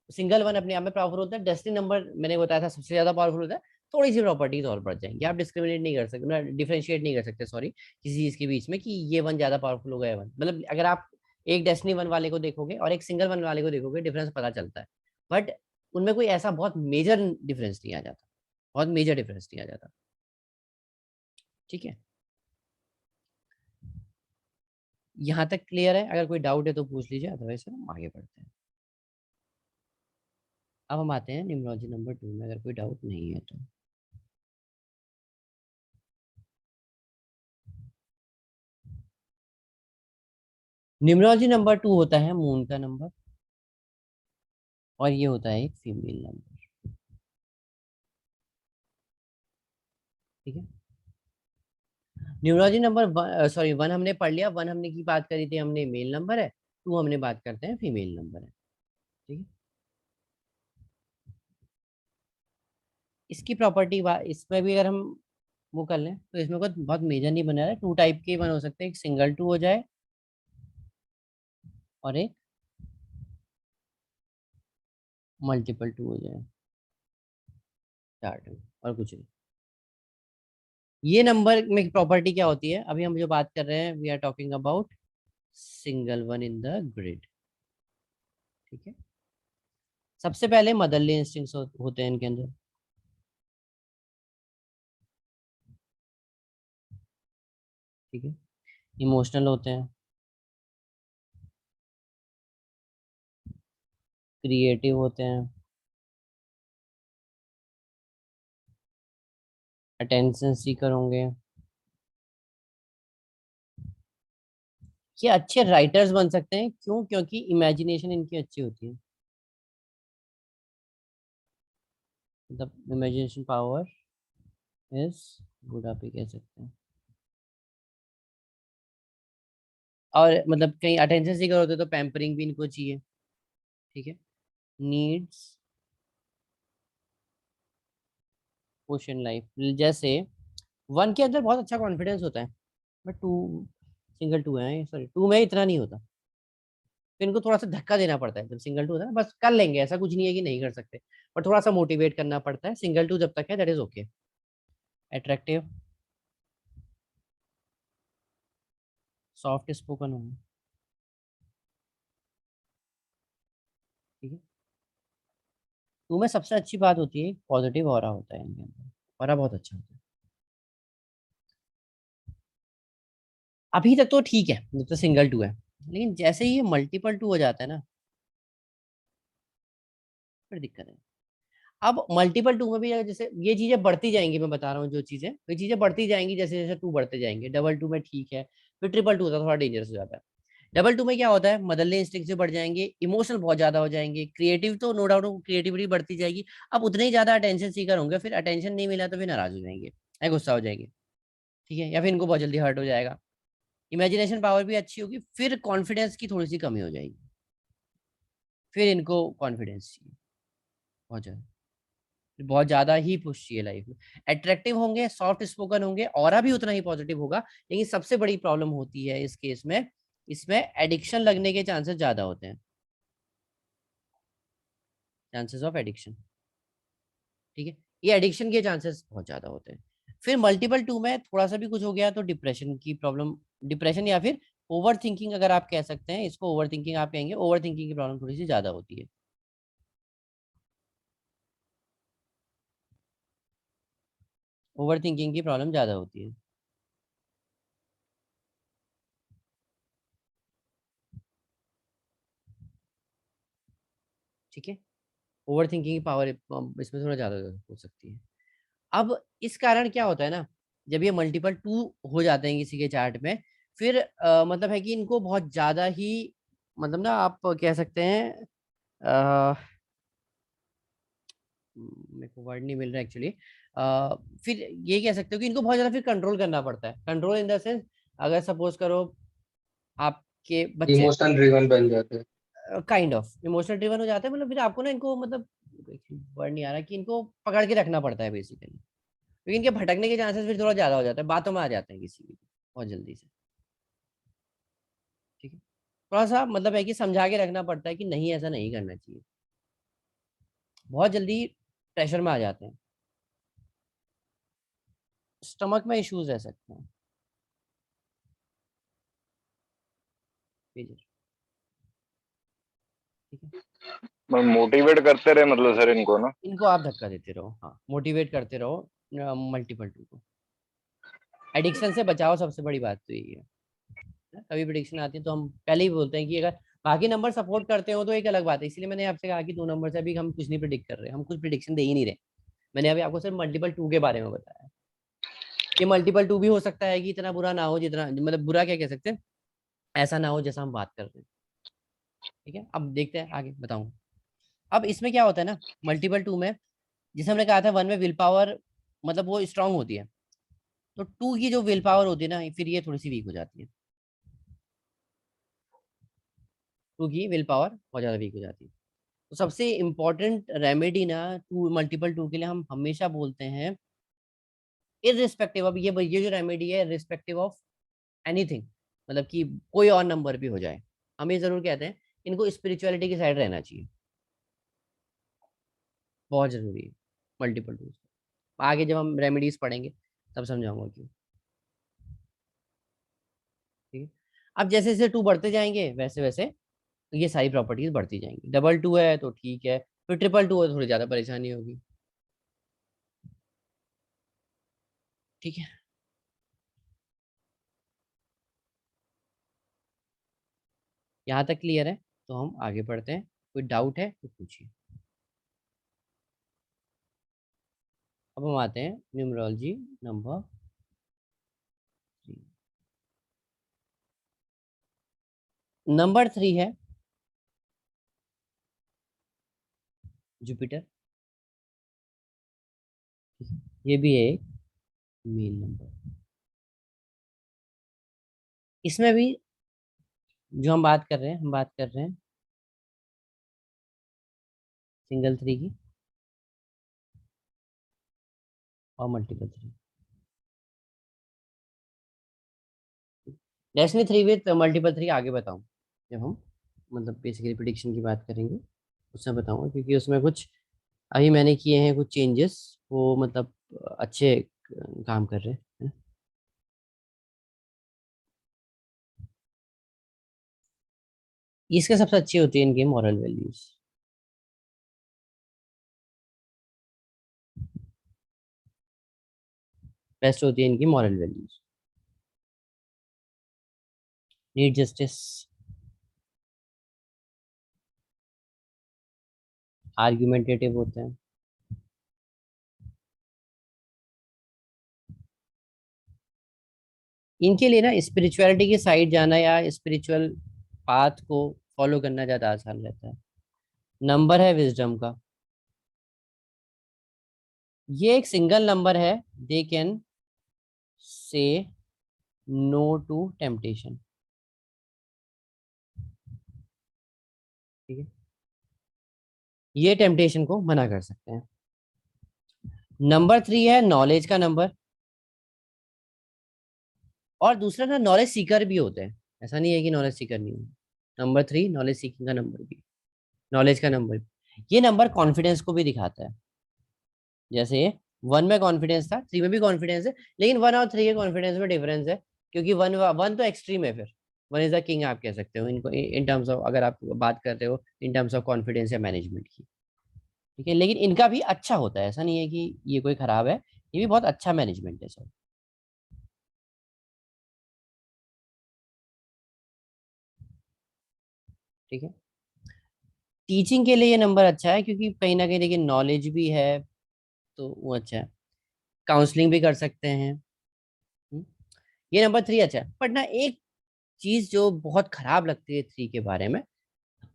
सिंगल वन अपने आप में पावरफुल होता है, डेस्टिनी नंबर मैंने बताया था सबसे ज्यादा पावरफुल होता है, थोड़ी सी प्रॉपर्टीज और बढ़ जाएंगी, आप डिस्क्रिमिनेट नहीं कर सकते, मतलब डिफरेंशिएट नहीं कर सकते सॉरी किसी चीज के बीच में कि ये वन ज्यादा पावरफुल होगा या वन, मतलब अगर आप एक डेस्टिनी वन वाले को देखोगे और एक सिंगल वन वाले को देखोगे डिफरेंस पता चलता है, बट उनमें कोई ऐसा बहुत मेजर डिफरेंस नहीं आ जाता, बहुत मेजर डिफरेंस नहीं आ जाता। ठीक है, यहाँ तक क्लियर है, अगर कोई डाउट है तो पूछ लीजिए, अदरवाइज हम आगे बढ़ते हैं। अब हम आते हैं न्यूमरोलॉजी नंबर 2 में, अगर कोई डाउट नहीं है तो। न्यूमरोलॉजी नंबर 2 होता है मून का नंबर, और ये होता है एक फीमेल नंबर। ठीक है। न्यूमरोलॉजी नंबर सॉरी 1 हमने पढ़ लिया, 1 हमने की बात करी थी हमने, मेल नंबर है। 2 हमने बात करते हैं फीमेल नंबर है। ठीक है। इसकी प्रॉपर्टी इसमें भी अगर हम वो कर लें तो इसमें कोई बहुत मेजर नहीं बना है। 2 टाइप के 1 हो सकते हैं, एक सिंगल 2 हो जाए और एक मल्टीपल 2 हो जाए चार्ट में, और कुछ नहीं। ये नंबर में प्रॉपर्टी क्या होती है, अभी हम जो बात कर रहे हैं, we are talking about single 1 in the grid. ठीक है। सबसे पहले मदरली इंस्टिंक्ट्स होते हैं इनके अंदर। ठीक है। इमोशनल होते हैं, क्रिएटिव होते हैं, अटेंशन सीकर होंगे, ये अच्छे राइटर्स बन सकते हैं। क्यों? क्योंकि इमेजिनेशन इनकी अच्छी होती है, मतलब इमेजिनेशन पावर इज गुड, आप ये कह सकते हैं। और मतलब कहीं अटेंशन सीकर होते तो पैम्परिंग भी इनको चाहिए। ठीक है। नीड्स पुश इन लाइफ, जैसे 1 के अंदर बहुत अच्छा कॉन्फिडेंस होता है, बट 2, सिंगल 2 है, सॉरी 2 में इतना नहीं होता। तो इनको थोड़ा सा धक्का देना पड़ता है। जब सिंगल 2 होता है ना, बस कर लेंगे, ऐसा कुछ नहीं है कि नहीं कर सकते, पर थोड़ा सा मोटिवेट करना पड़ता है। सिंगल 2 जब तक है that is okay. Attractive, soft spoken होंगे। ठीक है। 2 में सबसे अच्छी बात होती है पॉजिटिव ऑरा होता है इनके अंदर, ऑरा बहुत अच्छा होता है। अभी तक तो ठीक है जब तो सिंगल 2 है, लेकिन जैसे ही ये मल्टीपल 2 हो जाता है ना, फिर दिक्कत है। अब मल्टीपल 2 में भी अगर जैसे ये चीजें बढ़ती जाएंगी, मैं बता रहा हूँ जो चीजें, ये चीजें बढ़ती जाएंगी जैसे जैसे 2 बढ़ते जाएंगे। डबल 2 में ठीक है, फिर ट्रिपल 2 होता है, थोड़ा डेंजरस हो जाता है। डबल 2 में क्या होता है, मदरली इंस्टिंक्ट से बढ़ जाएंगे, इमोशनल बहुत ज्यादा हो जाएंगे, क्रिएटिव तो नो डाउट क्रिएटिविटी बढ़ती जाएगी। अब उतने ही ज्यादा अटेंशन सीकर होंगे, फिर अटेंशन नहीं मिला तो फिर नाराज हो जाएंगे या गुस्सा हो जाएंगे। ठीक है। या फिर इनको बहुत जल्दी हर्ट हो जाएगा। इमेजिनेशन पावर भी अच्छी होगी, फिर कॉन्फिडेंस की थोड़ी सी कमी हो जाएगी, फिर इनको कॉन्फिडेंस चाहिए बहुत ज्यादा, फिर बहुत ज्यादा ही पुश चाहिए लाइफ में। अट्रैक्टिव होंगे, सॉफ्ट स्पोकन होंगे, ऑरा भी उतना ही पॉजिटिव होगा, लेकिन सबसे बड़ी प्रॉब्लम होती है इस केस में, इसमें एडिक्शन लगने के चांसेस ज्यादा होते हैं, चांसेस ऑफ एडिक्शन। ठीक है। ये एडिक्शन के चांसेस बहुत ज्यादा होते हैं। फिर मल्टीपल 2 में थोड़ा सा भी कुछ हो गया तो डिप्रेशन की प्रॉब्लम, डिप्रेशन या फिर ओवर थिंकिंग, अगर आप कह सकते हैं इसको, ओवर थिंकिंग आप कहेंगे, ओवर थिंकिंग की प्रॉब्लम थोड़ी सी ज्यादा होती है। ओवर थिंकिंग की प्रॉब्लम ज्यादा होती है। ठीक है। ओवर थिंकिंग की पावर इसमें थोड़ा ज्यादा हो सकती है। अब इस कारण क्या होता है ना, जब ये मल्टीपल 2 हो जाते हैं किसी के चार्ट में, फिर मतलब है कि इनको बहुत ज्यादा ही, मतलब ना आप कह सकते हैं, अ, मेरे को वर्ड नहीं मिल रहा एक्चुअली। फिर ये कह सकते हो कि इनको बहुत ज्यादा फिर कंट्रोल करना पड़ता है। कंट्रोल इन द सेंस, अगर सपोज करो आपके बच्चे हैं, इमोशन ड्रिवन बन जाते हैं। काइंड ऑफ इमोशनल ड्रिवन हो जाते हैं, मतलब फिर आपको ना इनको, मतलब वर्ड नहीं आ रहा, कि इनको पकड़ के रखना पड़ता है बेसिकली, क्योंकि इनके भटकने के चांसेस फिर थोड़ा ज्यादा हो जाता है, बातों में आ जाते हैं किसी की बहुत जल्दी से। ठीक है। थोड़ा सा मतलब है कि समझा के रखना पड़ता है कि नहीं ऐसा नहीं करना चाहिए, बहुत जल्दी प्रेशर में आ जाते हैं। स्टमक में इश्यूज रह सकते हैं मेजर। ठीक है। मोटिवेट करते रहे मतलब सर इनको ना। इनको आप धक्का देते रहो, हाँ मोटिवेट करते रहो मल्टीपल टू को। एडिक्शन से बचाओ, सबसे बड़ी बात तो यही है ना? कभी प्रिडिक्शन आती है तो हम पहले ही बोलते हैं कि अगर बाकी नंबर सपोर्ट करते हो तो एक अलग बात है। इसलिए मैंने आपसे कहा कि 2 नंबर से अभी हम कुछ नहीं प्रिडिक्ट कर रहे, हम कुछ प्रिडिक्शन दे ही नहीं रहे। मैंने अभी आपको सिर्फ मल्टीपल 2 के बारे में बताया कि मल्टीपल 2 भी हो सकता है कि इतना बुरा ना हो, जितना मतलब बुरा क्या कह सकते हैं, ऐसा ना हो जैसा हम बात कर रहे हैं। ठीक है, अब देखते हैं आगे बताऊंगा। अब इसमें क्या होता है ना, मल्टीपल टू में, जैसे हमने कहा था वन में विल पावर मतलब वो स्ट्रांग होती है, तो टू की जो विल पावर होती है ना, फिर ये थोड़ी सी वीक हो जाती है। टू की विल पावर बहुत ज्यादा वीक हो जाती है। तो सबसे इम्पोर्टेंट रेमेडी ना टू मल्टीपल टू के लिए हम हमेशा बोलते हैं, इररिस्पेक्टिव, अब ये जो रेमेडी है रिस्पेक्टिव ऑफ एनीथिंग, मतलब कि कोई और नंबर भी हो जाए, हम ये जरूर कहते हैं इनको स्पिरिचुअलिटी की साइड रहना चाहिए। बहुत जरूरी है मल्टीपल टूल्स। आगे जब हम रेमेडीज पढ़ेंगे तब समझाऊंगा क्यों। ठीक है, अब जैसे जैसे टू बढ़ते जाएंगे वैसे वैसे ये सारी प्रॉपर्टीज बढ़ती जाएंगी। डबल टू है तो ठीक है, फिर ट्रिपल टू है तो थोड़ी ज्यादा परेशानी होगी। ठीक है, यहाँ तक क्लियर है, तो हम आगे बढ़ते हैं। कोई डाउट है तो पूछिए। अब हम आते हैं न्यूमरोलॉजी नंबर 3। नंबर 3 है जुपिटर। ये भी है एक मेन नंबर। इसमें भी जो हम बात कर रहे हैं, हम बात कर रहे हैं सिंगल थ्री की और multiple three. Destiny three with multiple three आगे बताऊं, जब हम मतलब बेसिकली प्रिडिक्शन की बात करेंगे उसमें बताऊंगा, क्योंकि उसमें कुछ अभी मैंने किए हैं कुछ चेंजेस, वो मतलब अच्छे काम कर रहे हैं। इसके सबसे अच्छी होती है इनकी मॉरल वैल्यूज, बेस्ट होती है इनकी moral values. Need justice, argumentative होते हैं। इनके लिए ना स्पिरिचुअलिटी की साइड जाना या स्पिरिचुअल पाथ को फॉलो करना ज्यादा आसान रहता है। नंबर है विजडम का, ये एक सिंगल नंबर है। They can say no to temptation. ठीक है, ये टेम्पटेशन को मना कर सकते हैं। नंबर 3 है नॉलेज का नंबर, और दूसरा ना नॉलेज सीकर भी होते हैं, ऐसा नहीं है कि नॉलेज सीकर नहीं होते। नंबर 3 नॉलेज सीकिंग का नंबर भी, नॉलेज का नंबर भी। ये नंबर कॉन्फिडेंस को भी दिखाता है। जैसे वन में कॉन्फिडेंस था, थ्री में भी कॉन्फिडेंस है, लेकिन वन और थ्री के कॉन्फिडेंस में डिफरेंस है, क्योंकि वन वन तो एक्सट्रीम है, फिर वन इज द किंग आप कह सकते हो इनको इन टर्म्स ऑफ, अगर आप बात करते हो इन टर्म्स ऑफ कॉन्फिडेंस या मैनेजमेंट की। ठीक है, लेकिन इनका भी अच्छा होता है, ऐसा नहीं है कि ये कोई खराब है, ये भी बहुत अच्छा मैनेजमेंट है सर। ठीक है, टीचिंग के लिए ये नंबर अच्छा है, क्योंकि कहीं ना कहीं देखिए नॉलेज भी है, तो वो अच्छा है। काउंसलिंग भी कर सकते हैं। हम्म, ये नंबर 3 अच्छा है, बट ना एक चीज जो बहुत खराब लगती है 3 के बारे में,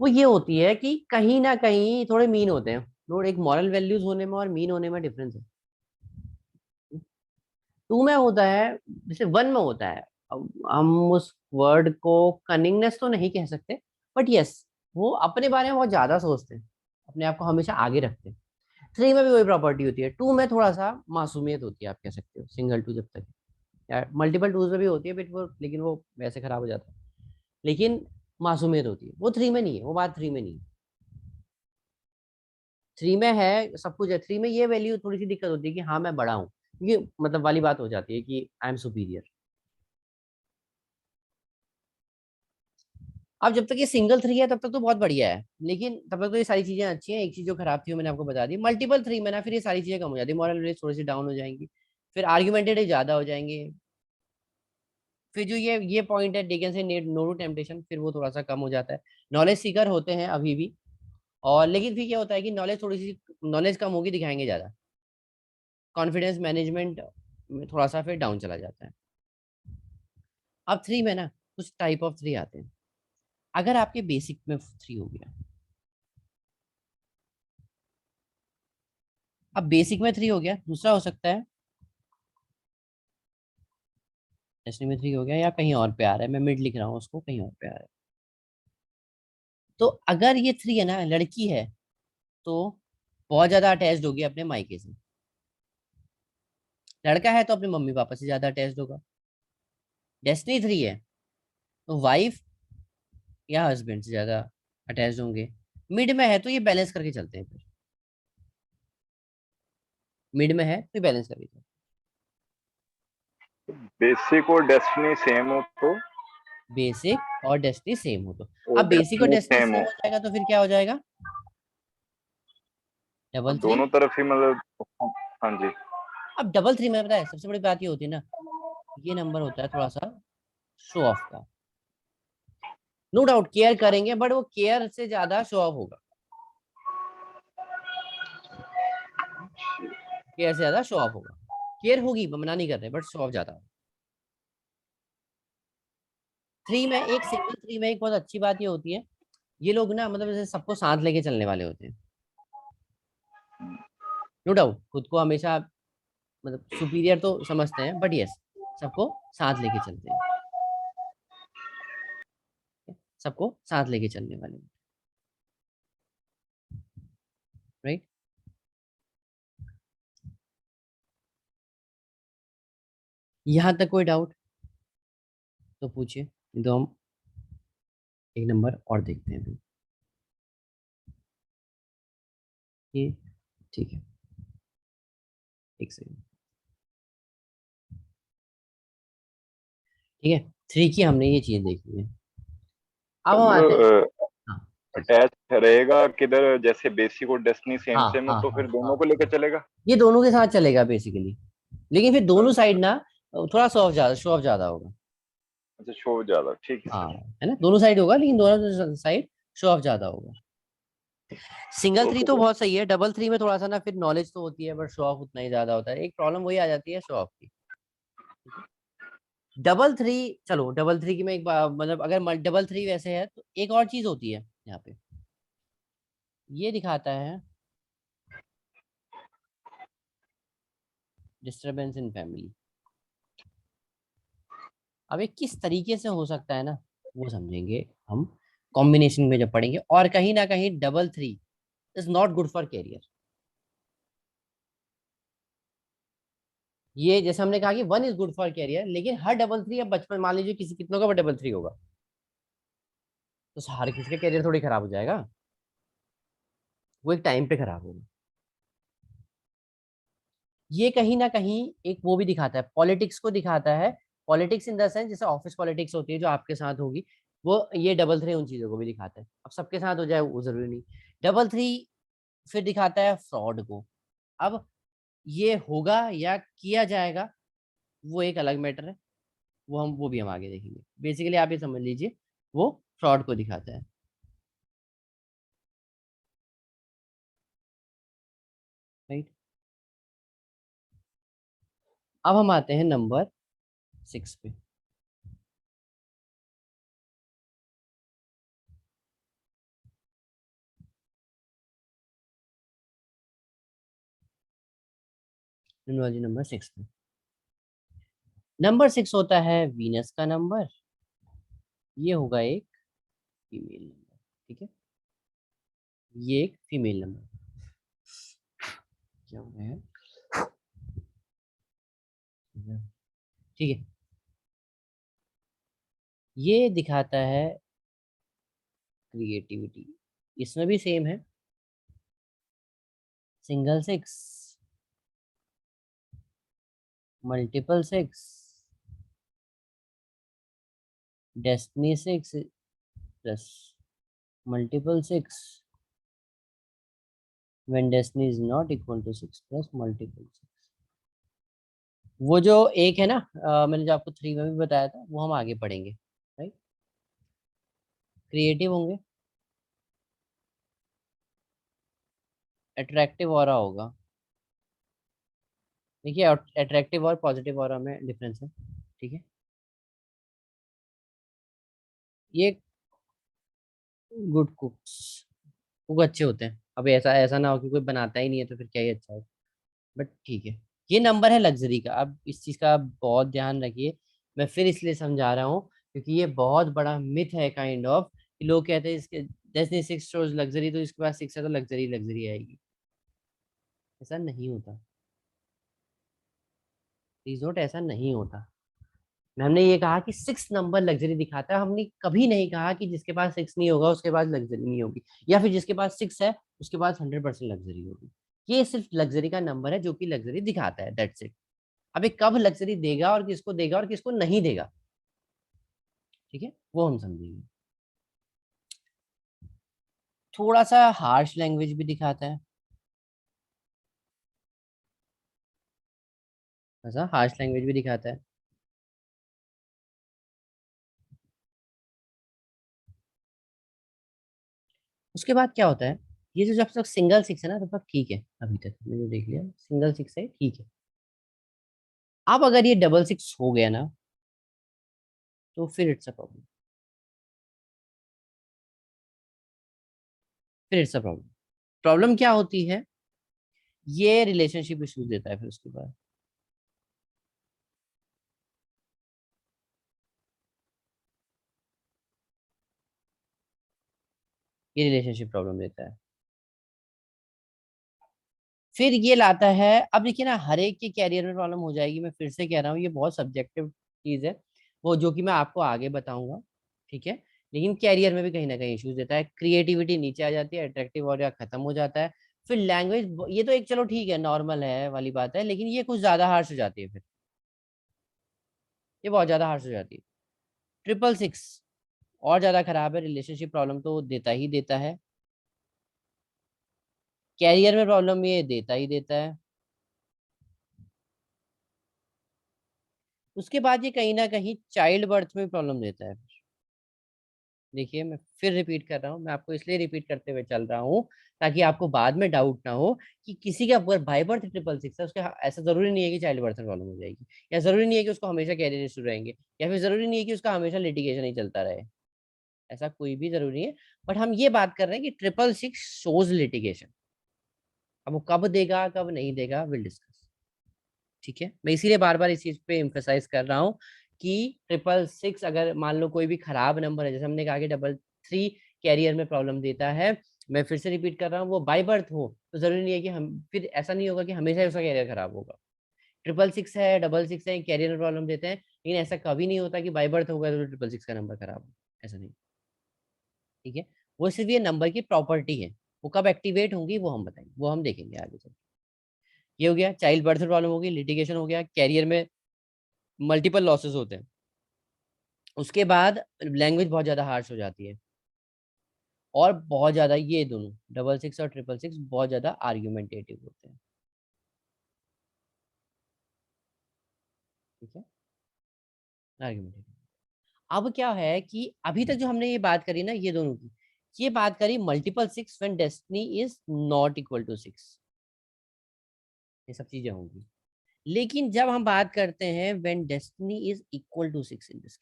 वो ये होती है कि कहीं ना कहीं थोड़े मीन होते हैं लोग। एक मॉरल वैल्यूज होने में और मीन होने में डिफरेंस है। टू में होता है, जैसे वन में होता है, अब हम उस वर्ड को कनिंगनेस तो नहीं कह सकते, बट यस, वो अपने बारे में बहुत ज्यादा सोचते हैं, अपने आप को हमेशा आगे रखते हैं। थ्री में भी वही प्रॉपर्टी होती है, टू में थोड़ा सा मासूमियत होती है, आप कह सकते हो सिंगल टू जब तक, या मल्टीपल टूज में भी होती है, बट वो लेकिन वो वैसे खराब हो जाता है, लेकिन मासूमियत होती है, वो थ्री में नहीं है, वो बात थ्री में नहीं है। थ्री में है सब कुछ है, थ्री में ये वैल्यू थोड़ी सी दिक्कत होती है कि हाँ मैं बड़ा हूँ, ये मतलब वाली बात हो जाती है कि आई एम सुपीरियर। अब जब तक ये सिंगल थ्री है तब तक तो बहुत बढ़िया है, लेकिन तब तक तो ये सारी चीजें अच्छी हैं। एक चीज जो खराब थी वो मैंने आपको बता दी, मल्टीपल थ्री में ना फिर ये सारी चीजें कम हो जाती है, मॉरल वैल्यूज थोड़ी सी डाउन हो जाएंगी, फिर आर्ग्यूमेंटेटिव ज्यादा हो जाएंगे, फिर जो ये पॉइंट है टेकन से नो टू टेम्पटेशन, फिर वो थोड़ा सा कम हो जाता है। नॉलेज सीकर होते हैं अभी भी, और लेकिन फिर क्या होता है कि नॉलेज थोड़ी सी, नॉलेज कम होगी दिखाएंगे ज्यादा, कॉन्फिडेंस मैनेजमेंट में थोड़ा सा फिर डाउन चला जाता है। अब थ्री में ना कुछ टाइप ऑफ 3 आते हैं। अगर आपके बेसिक में 3 हो गया, अब बेसिक में 3 हो गया, दूसरा हो सकता है डेस्टिनी में 3 हो गया, या कहीं और पे आ रहा है, मैं मिड लिख रहा हूँ उसको, कहीं और पे आ रहा है। तो अगर ये 3 है ना, लड़की है, तो बहुत ज्यादा अटैच्ड होगी अपने मायके से। लड़का है तो अपने मम्मी पापा से ज्यादा अटैच्ड होगा। डेस्टिनी 3 है तो वाइफ या हस्बैंड से ज्यादा अटैच्ड होंगे। मिड में है तो ये बैलेंस करके चलते हैं फिर। मिड में है तो बैलेंस करके चलते बेसिक और डेस्टिनी सेम हो तो, हैं। बेसिक और डेस्टिनी सेम हो तो, और अब बेसिक और डेस्टिनी डेस्टिनी सेम सेम हो, हो जाएगा तो फिर क्या हो जाएगा, और डबल थ्री। दोनों तरफ ही मतलब। हाँ जी। अब डबल थ्री में पता है सबसे बड़ी बात ये होती है ना, ये नंबर होता है थोड़ा सा शो ऑफ का। नो डाउट केयर करेंगे, बट वो केयर से ज्यादा शो ऑफ होगा। केयर से ज्यादा शो ऑफ होगा। केयर होगी, मैं मना नहीं कर रहे, बट शो ऑफ ज्यादा होगा। 3 में, एक सिंगल 3 में एक बहुत अच्छी बात ये होती है, ये लोग ना मतलब जैसे सबको साथ लेके चलने वाले होते हैं। नो डाउट खुद को हमेशा मतलब सुपीरियर तो समझते हैं, बट यस सबको साथ लेके चलते हैं। सबको साथ लेके चलने वाले, राइट। यहां तक कोई डाउट तो पूछिए, नहीं तो हम एक नंबर और देखते हैं फिर। ये ठीक है, एक सेकंड। ठीक है, 3 की हमने ये चीज देख ली है। अब हम आते हैं। मतलब हाँ अटैच रहेगा किधर, जैसे बेसिक और डेस्टिनी सेम हाँ सेम हो हाँ तो हाँ फिर हाँ दोनों को लेकर चलेगा। ये दोनों के साथ चलेगा बेसिकली, लेकिन फिर दोनों अच्छा। साइड ना थोड़ा शो ऑफ ज्यादा होगा। अच्छा, शो ज्यादा, ठीक है हाँ, सर। है ना, दोनों साइड होगा लेकिन दोनों साइड शो ऑफ ज्यादा होगा। सिंगल 3 ओके तो सर। बहुत सही है, डबल 3 में थोड़ा सा ना फिर नॉलेज तो होती है, बट शो ऑफ उतना ही ज्यादा होता है। एक प्रॉब्लम वही आ जाती है शो ऑफ की। डबल 3, चलो डबल 3 की मैं मतलब अगर डबल 3 वैसे है तो एक और चीज होती है यहाँ पे, ये दिखाता है डिस्टरबेंस इन फैमिली। अब ये किस तरीके से हो सकता है ना, वो समझेंगे हम कॉम्बिनेशन में जब पढ़ेंगे। और कहीं ना कहीं double 3 is not good for career. ये जैसे हमने कहा कि 1 इज गुड फॉर कैरियर, लेकिन हर डबल 3 अब बचपन मान लीजिए किसी कितनों का डबल 3 होगा, तो हर किसी का कैरियर थोड़ी खराब हो जाएगा, वो एक टाइम पे खराब होगा। ये कहीं ना कहीं एक वो भी दिखाता है, पॉलिटिक्स को दिखाता है। पॉलिटिक्स इन द सेंस जैसे ऑफिस पॉलिटिक्स होती है जो आपके साथ होगी, वो ये डबल 3 उन चीजों को भी दिखाता है। अब सबके साथ हो जाए वो जरूरी नहीं। डबल 3 फिर दिखाता है फ्रॉड को। अब ये होगा या किया जाएगा, वो एक अलग मैटर है, वो भी हम आगे देखेंगे। बेसिकली आप ये समझ लीजिए, वो फ्रॉड को दिखाता है, राइट। अब हम आते हैं नंबर 6 पे। न्यूमरोलॉजी नंबर 6 पे, नंबर 6 होता है वीनस का नंबर। ये होगा एक फीमेल नंबर, ठीक है। ये एक फीमेल नंबर, क्या हो रहा है, ठीक है। ये दिखाता है क्रिएटिविटी, इसमें भी सेम है, single 6, multiple 6, destiny 6 plus multiple 6, when destiny is not equal to 6 plus multiple 6। वो जो एक है ना, मैंने जो आपको 3 में भी बताया था, वो हम आगे पढ़ेंगे, राइट। क्रिएटिव होंगे, अट्रैक्टिव ऑरा होगा। देखिए अट्रैक्टिव और पॉजिटिव ऑरा में डिफरेंस है, ठीक है। ये गुड कुक्स, कुक अच्छे होते हैं। अब ऐसा ऐसा ना हो कि कोई बनाता ही नहीं है तो फिर क्या ही अच्छा हो, बट ठीक है। ये नंबर है लग्जरी का, अब इस चीज का आप बहुत ध्यान रखिए। मैं फिर इसलिए समझा रहा हूँ क्योंकि ये बहुत बड़ा मिथ है काइंड ऑफ, कि लोग कहते हैं इसके डेस्टिनी 6 शोज लग्जरी, तो इसके पास 6 है तो लग्जरी लग्जरी आएगी। ऐसा नहीं होता, प्लीज नोट, ऐसा नहीं होता। हमने ये कहा कि 6 नंबर लग्जरी दिखाता है, हमने कभी नहीं कहा कि जिसके पास 6 नहीं होगा उसके पास लग्जरी नहीं होगी, या फिर जिसके पास 6 है उसके पास 100% लग्जरी होगी। ये सिर्फ लग्जरी का नंबर है जो कि लग्जरी दिखाता है, दैट्स इट। अभी कब लग्जरी देगा और किसको नहीं देगा, ठीक है, वो हम समझेंगे। थोड़ा सा हार्श लैंग्वेज भी दिखाता है, ऐसा हार्श लैंग्वेज भी दिखाता है। उसके बाद क्या होता है, ये जो जब तक सिंगल 6 है ना तब तक ठीक है, अभी तक मैंने देख लिया सिंगल 6 है, ठीक है। अब अगर ये डबल 6 हो गया ना तो फिर इट्स अ प्रॉब्लम, फिर इट्स अ प्रॉब्लम। प्रॉब्लम क्या होती है, ये रिलेशनशिप इश्यूज देता है फिर उसके बाद, ये रिलेशनशिप प्रॉब्लम देता है। फिर ये लाता है, अब देखिए ना हर एक के कैरियर में प्रॉब्लम हो जाएगी, मैं फिर से कह रहा हूँ ये बहुत सब्जेक्टिव चीज है, वो जो कि मैं आपको आगे बताऊंगा, ठीक है। लेकिन कैरियर में भी कहीं ना कहीं इश्यूज देता है, क्रिएटिविटी नीचे आ जाती है, अट्रैक्टिव और या खत्म हो जाता है। फिर लैंग्वेज, ये तो एक चलो ठीक है नॉर्मल है वाली बात है, लेकिन ये कुछ ज्यादा हार्श हो जाती है फिर, ये बहुत ज्यादा हार्श हो जाती है। ट्रिपल 6 और ज्यादा खराब है, रिलेशनशिप प्रॉब्लम तो देता ही देता है, कैरियर में प्रॉब्लम ये देता ही देता है। उसके बाद ये कहीं ना कहीं चाइल्ड बर्थ में प्रॉब्लम देता है। देखिए मैं फिर रिपीट कर रहा हूँ, मैं आपको इसलिए रिपीट करते हुए चल रहा हूँ ताकि आपको बाद में डाउट ना हो कि किसी का बाई बर्थ ट्रिपल 6 है, उसका ऐसा जरूरी नहीं है कि चाइल्ड बर्थ में प्रॉब्लम हो जाएगी, या जरूरी नहीं है कि उसको हमेशा कैरियर इशू रहेंगे, या फिर जरूरी नहीं है कि उसका हमेशा लिटिगेशन ही चलता रहे, ऐसा कोई भी जरूरी है। बट हम ये बात कर रहे हैं कि ट्रिपल 6 शोज लिटिगेशन, अब वो कब देगा कब नहीं देगा विल डिस्कस, ठीक है। मैं इसीलिए बार बार इस चीज पे एम्फेसाइज कर रहा हूँ कि ट्रिपल 6 अगर मान लो कोई भी खराब नंबर है, जैसे हमने कहा कि डबल 3 कैरियर में प्रॉब्लम देता है, मैं फिर से रिपीट कर रहा हूँ, वो बाय बर्थ हो तो जरूरी नहीं है कि हम फिर ऐसा नहीं होगा कि हमेशा ही उसका कैरियर खराब होगा। ट्रिपल 6 है, डबल 6 है, कैरियर में प्रॉब्लम देते हैं, लेकिन ऐसा कभी नहीं होता कि बाय बर्थ होगा तो ट्रिपल 6 का नंबर खराब हो, ऐसा नहीं, ठीक है। वो सिर्फ ये नंबर की प्रॉपर्टी है, वो कब एक्टिवेट होंगी वो हम बताएंगे, वो हम देखेंगे आगे चल। ये हो गया चाइल्ड बर्थ प्रॉब्लम होगी, लिटिगेशन हो गया, कैरियर में मल्टीपल लॉसेस होते हैं। उसके बाद लैंग्वेज बहुत ज्यादा हार्श हो जाती है, और बहुत ज्यादा ये दोनों डबल 6 और ट्रिपल 6 बहुत ज्यादा आर्ग्यूमेंटेटिव होते हैं, ठीक है, आर्ग्यूमेंटेटिव। अब क्या है कि अभी तक जो हमने ये बात करी ना ये दोनों की, ये बात करी multiple 6 when destiny is not equal to 6, ये सब चीजें होंगी। लेकिन जब हम बात करते हैं when destiny is equal to 6, in this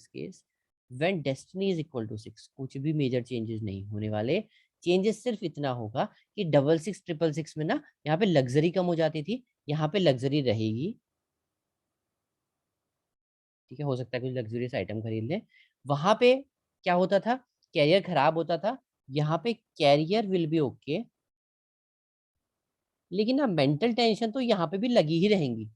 case when destiny is equal to 6 कुछ भी मेजर चेंजेस नहीं होने वाले। चेंजेस सिर्फ इतना होगा कि डबल 6 ट्रिपल 6 में ना यहाँ पे लग्जरी कम हो जाती थी, यहाँ पे लग्जरी रहेगी, ठीक है। हो सकता है कुछ लग्जरियस आइटम खरीद लें, वहां पे क्या होता था, कैरियर खराब होता था, यहाँ पे कैरियर विल बी ओके, लेकिन ना मेंटल टेंशन तो यहाँ पे भी लगी ही रहेंगी,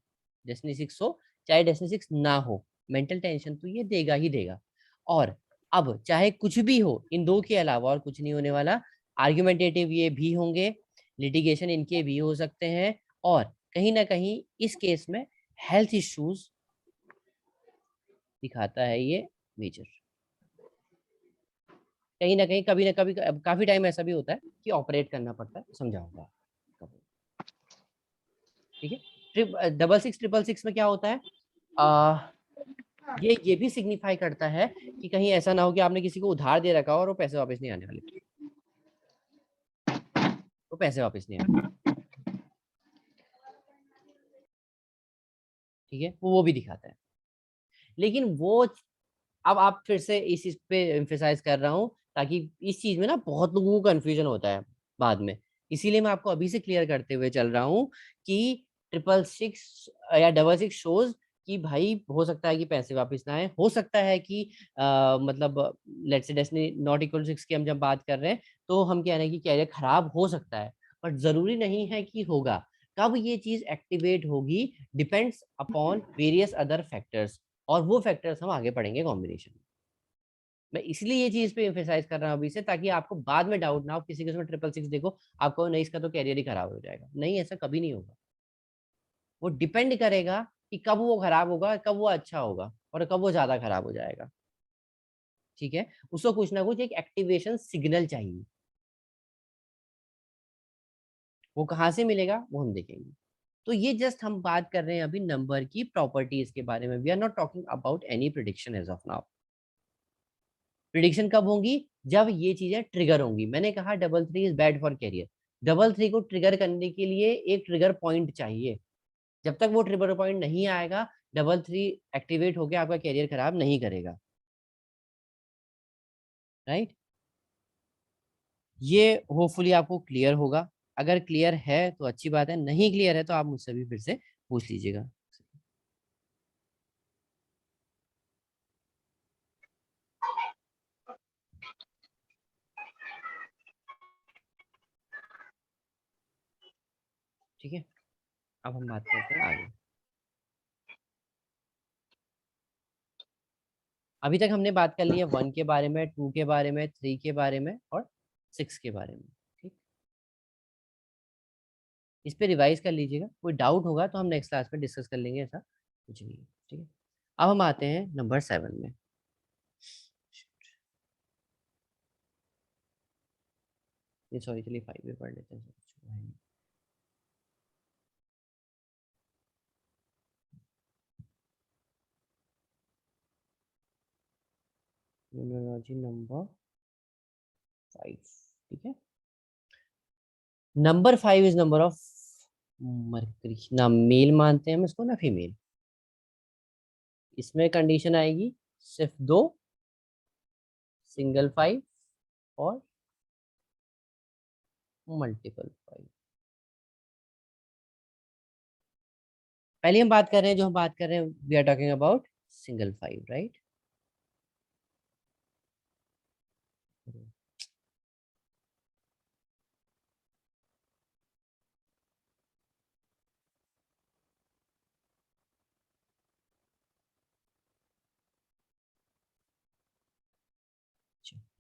डेस्टिनी 6 हो चाहे डेस्टिनी 6 ना हो, मेंटल टेंशन तो ये देगा ही देगा। और अब चाहे कुछ भी हो, इन दो के अलावा और कुछ नहीं होने वाला, आर्ग्यूमेंटेटिव ये भी होंगे, लिटिगेशन इनके भी हो सकते हैं, और कहीं ना कहीं इस केस में हेल्थ इश्यूज दिखाता है ये मेजर, कहीं ना कहीं कभी ना कभी काफी टाइम ऐसा भी होता है कि ऑपरेट करना पड़ता है, समझाऊंगा, ठीक है। डबल 6 ट्रिपल 6 में क्या होता है, ये भी सिग्निफाई करता है कि कहीं ऐसा ना हो कि आपने किसी को उधार दे रखा हो और वो पैसे वापस नहीं आने वाले, वो पैसे वापस नहीं आने, ठीक है, वो भी दिखाता है। लेकिन वो अब आप फिर से इस चीज पे एम्फेसाइज कर रहा हूँ, ताकि इस चीज में ना बहुत लोगों को कंफ्यूजन होता है बाद में, इसीलिए मैं आपको अभी से क्लियर करते हुए चल रहा हूँ कि 666 या 66 शोज कि भाई हो सकता है कि पैसे वापस ना आए, हो सकता है कि मतलब let's say destiny not equal 6 की हम जब बात कर रहे हैं तो हम कह रहे हैं कि कैरियर खराब हो सकता है, बट जरूरी नहीं है कि होगा। कब ये चीज एक्टिवेट होगी depends upon various other factors, और वो फैक्टर्स हम आगे पढ़ेंगे कॉम्बिनेशन में। मैं इसलिए ये चीज पे एम्फेसाइज कर रहा हूँ अभी से, ताकि आपको बाद में डाउट ना हो, किसी किस्म 666 देखो आपको नहीं, इसका तो कैरियर ही खराब हो जाएगा, नहीं ऐसा कभी नहीं होगा। वो डिपेंड करेगा कि कब वो खराब होगा, कब वो अच्छा होगा, और कब वो ज्यादा खराब हो जाएगा। ठीक है, उसको कुछ ना कुछ एक एक्टिवेशन सिग्नल चाहिए, वो कहाँ से मिलेगा वो हम देखेंगे। तो ये जस्ट हम बात कर रहे हैं अभी नंबर की प्रॉपर्टीज के बारे में, we are not talking about any prediction as of now. Prediction कब होंगी, जब ये चीजें ट्रिगर होंगी। मैंने कहा 33 इज बैड फॉर कैरियर, 33 को ट्रिगर करने के लिए एक ट्रिगर पॉइंट चाहिए। जब तक वो ट्रिगर पॉइंट नहीं आएगा, 33 एक्टिवेट होकर आपका कैरियर खराब नहीं करेगा। राइट, ये होपफुली आपको क्लियर होगा। अगर क्लियर है तो अच्छी बात है, नहीं क्लियर है तो आप मुझसे भी फिर से पूछ लीजिएगा। ठीक है, अब हम बात करते हैं आगे। अभी तक हमने बात कर ली है 1 के बारे में, 2 के बारे में, 3 के बारे में और 6 के बारे में। ठीक, इस पे रिवाइज कर लीजिएगा, कोई डाउट होगा तो हम नेक्स्ट क्लास में डिस्कस कर लेंगे, ऐसा कुछ नहीं है। ठीक है, अब हम आते हैं नंबर 7 में। ये सॉरी, चलिए 5 में पढ़ लेते हैं। Numerology number 5। ठीक है, number 5 is number of mercury, ना मेल मानते हैं हम इसको ना फीमेल। इसमें कंडीशन आएगी सिर्फ दो, सिंगल 5 और मल्टीपल 5। पहले हम बात कर रहे हैं, जो हम बात कर रहे हैं we are talking about single 5, right.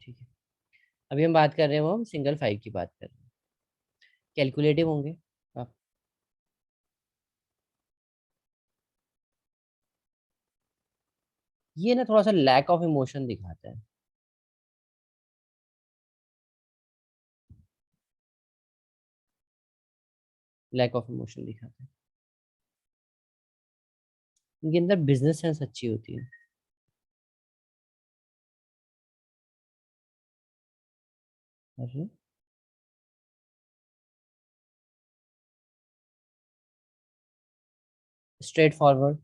ठीक है, अभी हम बात कर रहे हैं, वो हम सिंगल 5 की बात कर रहे हैं। कैलकुलेटिव होंगे आप। ये ना थोड़ा सा लैक ऑफ इमोशन दिखाता है। लैक ऑफ इमोशन दिखाता है, इनके अंदर बिजनेस सेंस अच्छी होती है। अरे, स्ट्रेट फॉरवर्ड।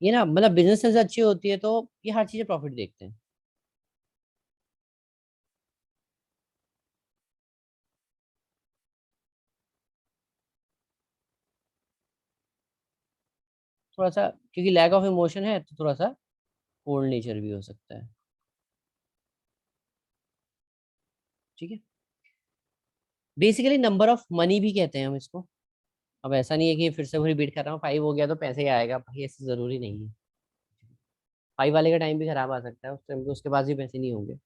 ये ना मतलब बिजनेस सेंस अच्छी होती है, तो ये हर चीजें प्रॉफिट देखते हैं। थोड़ा सा क्योंकि लैक ऑफ इमोशन है तो थोड़ा सा कोल्ड नेचर भी हो सकता है। ठीक है, बेसिकली नंबर ऑफ मनी भी कहते हैं हम इसको। अब ऐसा नहीं है कि फिर से वो रिपीट कर रहा हूँ, 5 हो गया तो पैसे ही आएगा भाई, ऐसा जरूरी नहीं है। 5 वाले का टाइम भी खराब आ सकता है, उस टाइम पे उसके पास भी पैसे नहीं होंगे।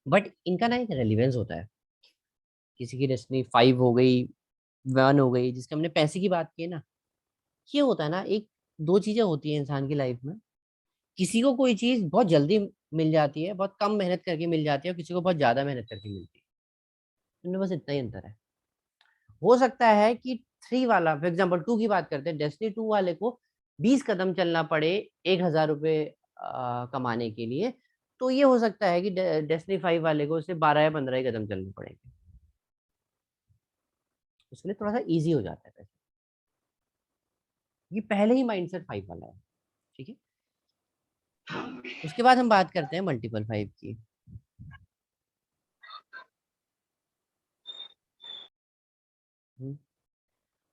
बट इनका ना एक रेलिवेंस होता है। किसी की डेस्टिनी 5 हो गई, 1 हो गई, जिसके हमने पैसे की बात की है ना, ये होता है ना, एक दो चीजें होती है इंसान की लाइफ में। किसी को कोई चीज बहुत जल्दी मिल जाती है, बहुत कम मेहनत करके मिल जाती है, और किसी को बहुत ज्यादा मेहनत करके मिलती है। इनमें बस इतना ही अंतर है। हो सकता है कि 3 वाला, फॉर एग्जाम्पल 2 की बात करते हैं, डेस्टिनी 2 वाले को 20 कदम चलना पड़े 1,000 रुपये कमाने के लिए, तो ये हो सकता है कि डेस्टिनी 5 वाले को सिर्फ 12 या 15 ही कदम चलने पड़ेंगे, उसके लिए थोड़ा सा इजी हो जाता है। ये पहले ही माइंडसेट 5 वाला है, ठीक है। उसके बाद हम बात करते हैं मल्टीपल 5 की।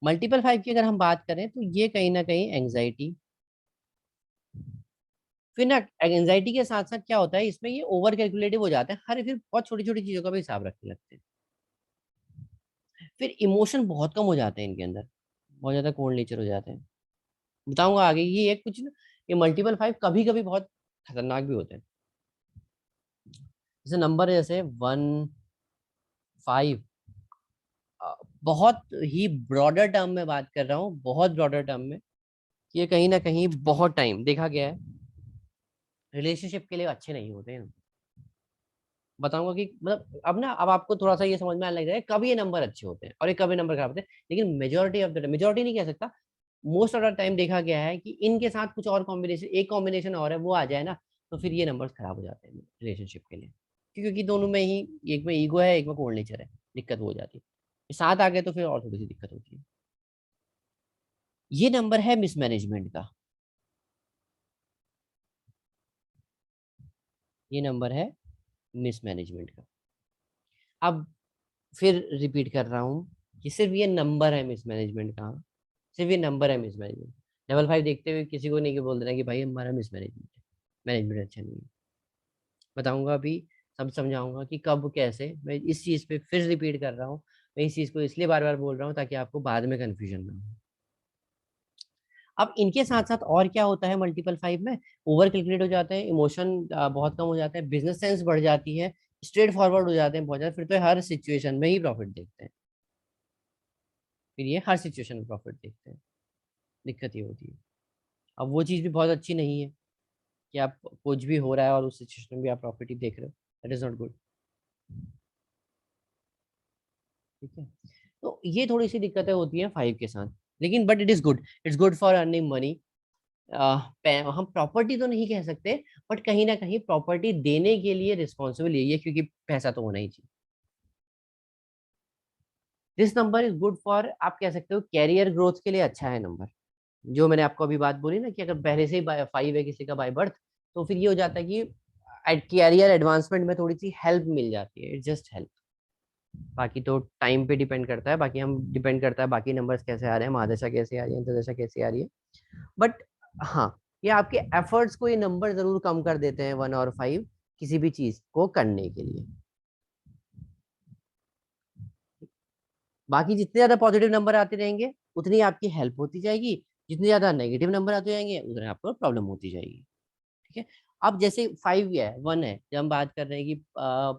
मल्टीपल 5 की अगर हम बात करें तो ये कहीं ना कहीं एंजाइटी, फिर ना एंजाइटी के साथ साथ क्या होता है इसमें, ये ओवर कैलकुलेटिव हो जाता है, हर फिर बहुत छोटी छोटी चीजों का भी हिसाब रखने लगते हैं। फिर इमोशन बहुत कम हो जाते हैं इनके अंदर, बहुत ज्यादा कोल्ड नेचर हो जाते हैं। बताऊंगा आगे ये एक कुछ ना, ये मल्टीपल 5 कभी कभी बहुत खतरनाक भी होते हैं। जैसे नंबर जैसे 1 5, बहुत ही ब्रॉडर टर्म में बात कर रहा हूँ, बहुत ब्रॉडर टर्म में, ये कहीं ना कहीं बहुत टाइम देखा गया है रिलेशनशिप के लिए अच्छे नहीं होते हैं। बताऊंगा कि मतलब अब ना, अब आपको थोड़ा सा ये समझ में आने लग रहा है कब ये नंबर अच्छे होते हैं और ये कब ये नंबर खराब होते हैं, लेकिन majority of the time, majority नहीं कह सकता, मोस्ट ऑफ द टाइम देखा गया है कि इनके साथ कुछ और कॉम्बिनेशन, एक कॉम्बिनेशन और है वो आ जाए ना, तो फिर ये नंबर्स खराब हो जाते हैं रिलेशनशिप के लिए, क्योंकि दोनों में ही, एक में ईगो है एक में कोल्ड नेचर है, दिक्कत हो जाती है। साथ आ गए तो फिर और थोड़ी सी दिक्कत होती है। ये नंबर है मिसमैनेजमेंट का, ये नंबर है मिसमैनेजमेंट का। अब फिर रिपीट कर रहा हूँ कि सिर्फ ये नंबर है मिसमैनेजमेंट का, सिर्फ ये नंबर है मिसमैनेजमेंट। लेवल 5 देखते हुए किसी को नहीं कि बोल देना कि भाई हमारा मिसमैनेजमेंट है, मैनेजमेंट अच्छा नहीं है। बताऊंगा अभी, सब समझाऊंगा कि कब कैसे। मैं इस चीज पे फिर रिपीट कर रहा हूँ, मैं इस चीज को इसलिए बार बार बोल रहा हूँ ताकि आपको बाद में कंफ्यूजन ना हो। अब इनके साथ साथ और क्या होता है मल्टीपल 5 में, ओवर कैलकुलेट हो जाते हैं, इमोशन बहुत कम हो जाते हैं, बिजनेस सेंस बढ़ जाती है, स्ट्रेट फॉरवर्ड हो जाते हैं बहुत ज्यादा, फिर तो हर सिचुएशन में ही प्रॉफिट देखते हैं, फिर ये हर सिचुएशन में प्रॉफिट देखते हैं, दिक्कत ये होती है। अब वो चीज़ भी बहुत अच्छी नहीं है कि आप कुछ भी हो रहा है और उस सिचुएशन में भी आप प्रॉफिट ही देख रहे हो, दैट इज नॉट गुड, ठीक है। तो ये थोड़ी सी दिक्कतें होती हैं 5 के साथ, लेकिन but it is good, it's good for earning money. हम प्रॉपर्टी तो नहीं कह सकते, बट कहीं ना कहीं प्रॉपर्टी देने के लिए रिस्पॉन्सिबल यही है, क्योंकि पैसा तो होना ही चाहिए। This number is good for, आप कह सकते हो कैरियर ग्रोथ के लिए अच्छा है नंबर। जो मैंने आपको अभी बात बोली ना कि अगर पहले से ही 5 है किसी का बाय बर्थ, तो फिर ये हो जाता है कि कैरियर एडवांसमेंट में थोड़ी सी हेल्प मिल जाती है, इट जस्ट हेल्प। बाकी तो टाइम पे डिपेंड करता है, बाकी हम डिपेंड करता है बाकी नंबर्स कैसे आ रहे हैं, महादशा कैसे आ रही है, अंतर्दशा कैसे आ रही है। बट हाँ, ये आपके एफर्ट्स को ये नंबर जरूर कम कर देते हैं 1 और 5, किसी भी चीज को करने के लिए। बाकी जितने ज्यादा पॉजिटिव नंबर आते रहेंगे उतनी आपकी हेल्प होती जाएगी, जितने ज्यादा नेगेटिव नंबर आते जाएंगे उतने आपको प्रॉब्लम होती जाएगी, ठीक है। अब जैसे 5 है 1 है, जब हम बात कर रहे हैं कि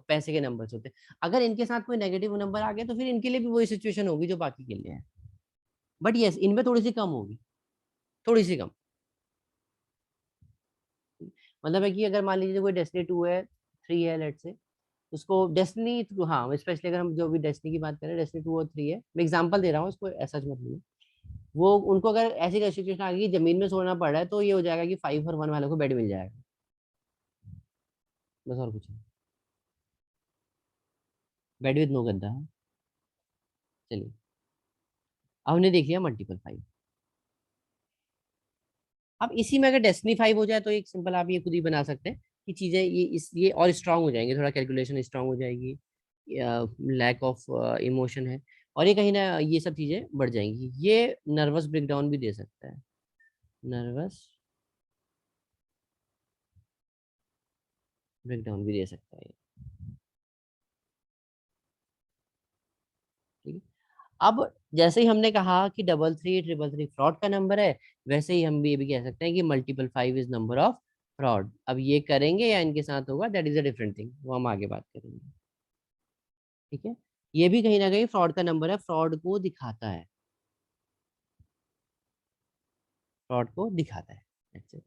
पैसे के नंबर्स होते हैं, अगर इनके साथ कोई नेगेटिव नंबर आ गया तो फिर इनके लिए भी वही सिचुएशन होगी जो बाकी के लिए है, बट यस इनमें थोड़ी सी कम होगी, थोड़ी सी कम। मतलब है कि अगर मान लीजिए कोई डेस्टिनी 2 है, 3 है लेट से, उसको डेस्टिनी, हाँ स्पेशली अगर हम जो भी डेस्टिनी की बात करें, डेस्टिनी 2 और 3 है, मैं एग्जांपल दे रहा हूँ इसको, ऐसा मत लो। वो उनको अगर ऐसी सिचुएशन आ गई कि जमीन में सोना पड़ रहा है, तो ये हो जाएगा कि 5 और 1 वालों को बेड मिल जाएगा, बस और कुछ नहीं। बेड विद नो गद्दा। चलिए, अब हमने देख लिया मल्टीपल 5। अब इसी में अगर डेस्टिनी 5 हो जाए तो एक सिंपल आप ये खुद ही बना सकते हैं कि चीजें ये और स्ट्रांग हो जाएंगे, थोड़ा कैलकुलेशन स्ट्रांग हो जाएगी, लैक ऑफ इमोशन है, और ये कहीं ना ये सब चीजें बढ़ जाएंगी, ये नर्वस ब्रेकडाउन भी दे सकता है, नर्वस ब्रेकडाउन भी दे सकता है, ठीक है। अब जैसे ही हमने कहा कि 33 3 3 फ्रॉड का नंबर है, वैसे ही हम भी ये भी कह सकते हैं कि multiple 5 is number of fraud. अब ये करेंगे या इनके साथ होगा, that is a different thing, वो हम आगे बात करेंगे, ठीक है। ये भी कहीं ना कहीं फ्रॉड का नंबर है, फ्रॉड को दिखाता है, फ्रॉड को दिखाता है। That's it.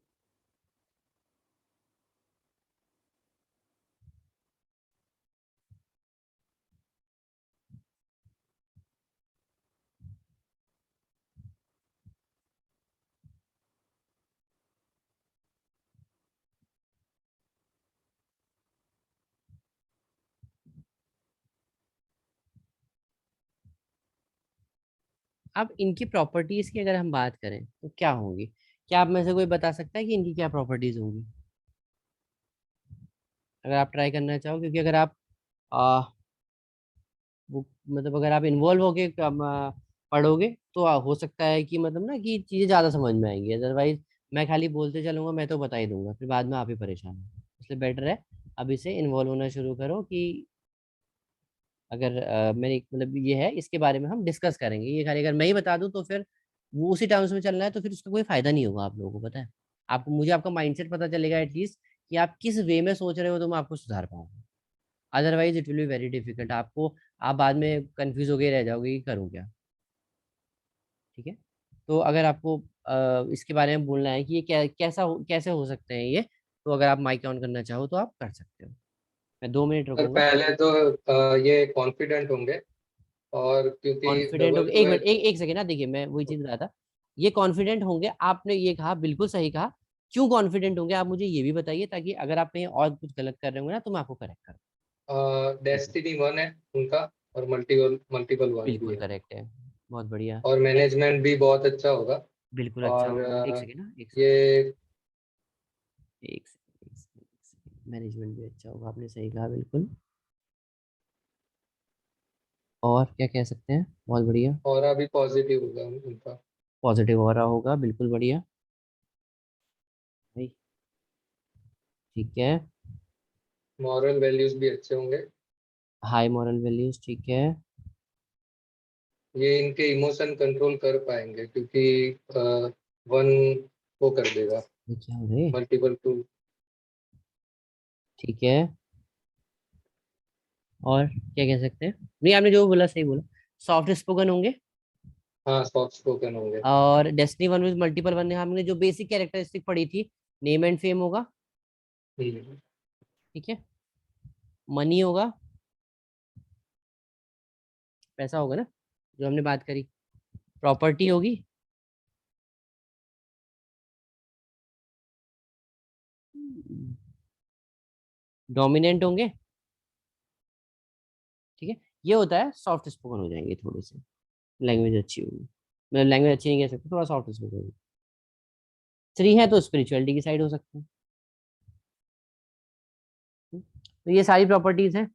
अब इनकी प्रॉपर्टीज की अगर हम बात करें तो क्या होंगी? क्या आप में से कोई बता सकता है कि इनकी क्या प्रॉपर्टीज होंगी? अगर आप ट्राई करना चाहो, क्योंकि अगर आप आ, वो मतलब अगर आप इन्वॉल्व होके पढ़ोगे तो हो सकता है कि मतलब ना कि चीजें ज्यादा समझ में आएंगी। अदरवाइज मैं खाली बोलते चलूंगा, मैं तो बता ही दूंगा, फिर बाद में आप ही परेशान हो। इसलिए बेटर है अभी से इन्वॉल्व होना शुरू करो कि अगर मेरी मतलब ये है, इसके बारे में हम डिस्कस करेंगे। ये खाली अगर मैं ही बता दूं तो फिर वो उसी टर्म्स में चलना है, तो फिर उसका कोई फायदा नहीं होगा आप लोगों को, पता है। आपको मुझे आपका माइंडसेट पता चलेगा एटलीस्ट कि आप किस वे में सोच रहे हो, तो मैं आपको सुधार पाऊंगा। Otherwise it will be very difficult आपको। आप बाद में कंफ्यूज होके रह जाओगे कि करूँ क्या। ठीक है। तो अगर आपको इसके बारे में बोलना है कि ये कैसे हो सकते हैं ये, तो अगर आप माइक ऑन करना चाहो तो आप कर सकते हो। मैं 2 मिनट सर रुकूंगा। पहले तो ये कॉन्फिडेंट होंगे, और क्योंकि कॉन्फिडेंट हो डबल गए, टू एक है। मिनट, एक सेकेंड ना, देखिए मैं वही चीज बता था। ये कॉन्फिडेंट होंगे, आपने ये कहा बिल्कुल सही कहा। क्यों कॉन्फिडेंट होंगे आप मुझे ये भी बताइए, ताकि अगर आप कहीं और कुछ गलत कर रहे होंगे ना तो मैं आपको करेक्ट करूँ। डेस्टिनी 1 है उनका, और मल्टीपल मल्टीपल 1 भी बिल्कुल है। करेक्ट है। बहुत बढ़िया। और मैनेजमेंट भी बहुत अच्छा होगा। बिल्कुल अच्छा और होगा, एक सेकेंड ना, एक सेकेंड। ये एक सेकेंड, एक सेकेंड, एक सेकेंड। मैनेजमेंट भी अच्छा होगा, आपने सही कहा बिल्कुल। और क्या कह सकते हैं? बहुत बढ़िया। ऑरा भी पॉजिटिव होगा उनका। पॉजिटिव हो रहा होगा, बिल्कुल बढ़िया भाई। ठीक है। मॉरल वैल्यूज भी अच्छे होंगे। हाई मॉरल वैल्यूज, ठीक है। ये इनके इमोशन कंट्रोल कर पाएंगे, क्योंकि 1 वो कर देगा ये क्या हो गए? मल्टीपल 2। ठीक है। और क्या कह सकते हैं? नहीं, आपने जो बोला सही बोला। सॉफ्ट स्पोकन होंगे। हाँ, सॉफ्ट स्पोकन होंगे। और destiny one with multiple one, हमने जो बेसिक कैरेक्टरिस्टिक पढ़ी थी, नेम एंड फेम होगा। हम्म। ठीक है। मनी होगा, पैसा होगा ना, जो हमने बात करी। प्रॉपर्टी होगी। डोमिनेंट होंगे। ठीक है। ये होता है सॉफ्ट स्पोकन हो जाएंगे थोड़े से। लैंग्वेज अच्छी होगी, मतलब लैंग्वेज अच्छी नहीं कह सकते, थोड़ा सॉफ्ट स्पोकन होगी। 3 है तो स्पिरिचुअलिटी की साइड हो सकते हैं। तो ये सारी प्रॉपर्टीज हैं।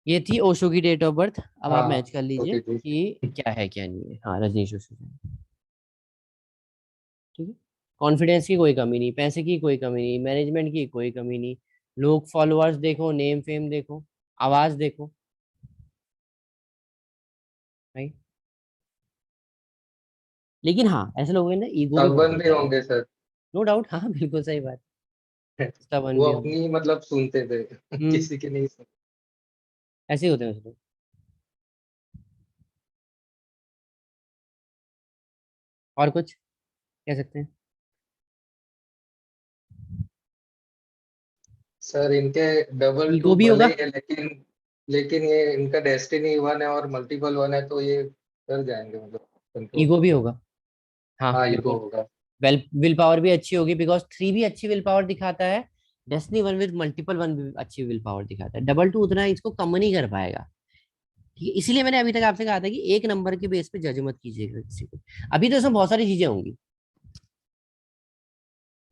ये थी ओशो की डेट ऑफ बर्थ। अब आप हाँ, मैच कर लीजिए ओके जी। कि क्या है क्या नहीं है। हाँ, रजनीश ओशो है। ठीक है। कॉन्फिडेंस की कोई कमी नहीं, पैसे की कोई कमी नहीं, मैनेजमेंट की कोई कमी नहीं। लोग फॉलोअर्स देखो, नेम फेम देखो, आवाज देखो भाई। लेकिन हाँ, ऐसे लोगों के ना ईगो भी बहुत स्टबर्न भी होता है। होंगे सर। नो डाउट, हाँ बिल्कुल सही बात। स्टबर्न वो भी होंगे। अपनी मतलब सुनते थे हम्म। किसी की नहीं सुनते। ऐसे ही होते हैं उसमें। और कुछ कह सकते हैं? सर इनके डबल ईगो टू भी भले होगा। ही है, लेकिन लेकिन ये इनका डेस्टिनी 1 है और मल्टीपल 1 है, तो ये कर जाएंगे मतलब कंट्रोल। ईगो भी होगा। हाँ हाँ, ईगो बिल्कुल। होगा। विल पावर भी अच्छी होगी, बिकॉज 3 भी अच्छी विल पावर दिखाता है। Destiny one with multiple one भी अच्छी विल पावर दिखाता है। डबल टू उतना इसको कम नहीं कर पाएगा। ठीक है, इसीलिए मैंने अभी तक आपसे कहा था कि एक नंबर के बेस पे जज मत कीजिएगा किसी को। अभी तो इसमें बहुत सारी चीजें होंगी।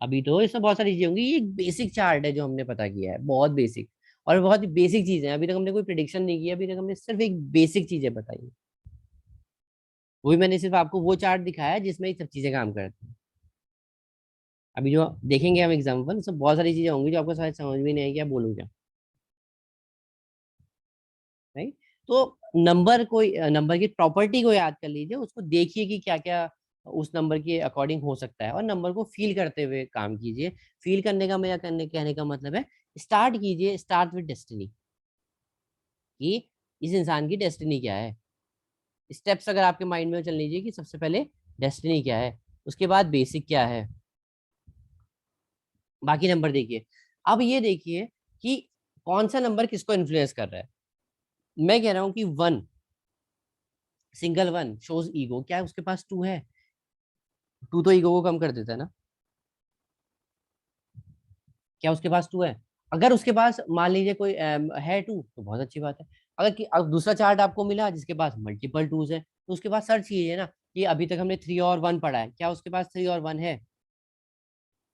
अभी तो इसमें बहुत सारी चीजें होंगी। ये एक बेसिक चार्ट है जो हमने पता किया है, बहुत बेसिक। और बहुत ही बेसिक चीजें हैं। अभी तक हमने कोई प्रिडिक्शन नहीं किया, अभी तक हमने सिर्फ एक बेसिक चीजें बताई हैं। वो भी मैंने सिर्फ आपको वो चार्ट दिखाया है जिसमें ये सब चीजें काम करती हैं। अभी जो देखेंगे हम एग्जाम्पल, उसमें बहुत सारी चीजें होंगी जो आपको शायद समझ में नहीं आएगी, आप बोलूँ क्या। राइट। तो नंबर की प्रॉपर्टी को याद कर लीजिए, उसको देखिए कि क्या क्या उस नंबर के अकॉर्डिंग हो सकता है, और नंबर को फील करते हुए काम कीजिए। फील करने का मेरा करने कहने का मतलब है, स्टार्ट कीजिए, स्टार्ट विद डेस्टिनी, कि इस इंसान की डेस्टिनी क्या है। स्टेप्स अगर आपके माइंड में चल लीजिए कि सबसे पहले डेस्टिनी क्या है, उसके बाद बेसिक क्या है, बाकी नंबर देखिए। अब ये देखिए कि कौन सा नंबर किसको इन्फ्लुएंस कर रहा है। मैं कह रहा हूं कि 1, सिंगल 1 शोज ईगो। क्या उसके पास 2 है? 2 तो ईगो को कम कर देता है ना। क्या उसके पास 2 है? अगर उसके पास मान लीजिए कोई है 2, तो बहुत अच्छी बात है। अब दूसरा चार्ट आपको मिला जिसके पास मल्टीपल टूज है, तो उसके पास सर्च कीजिए ना कि अभी तक हमने 3 और 1 पढ़ा है, क्या उसके पास 3 और 1 है?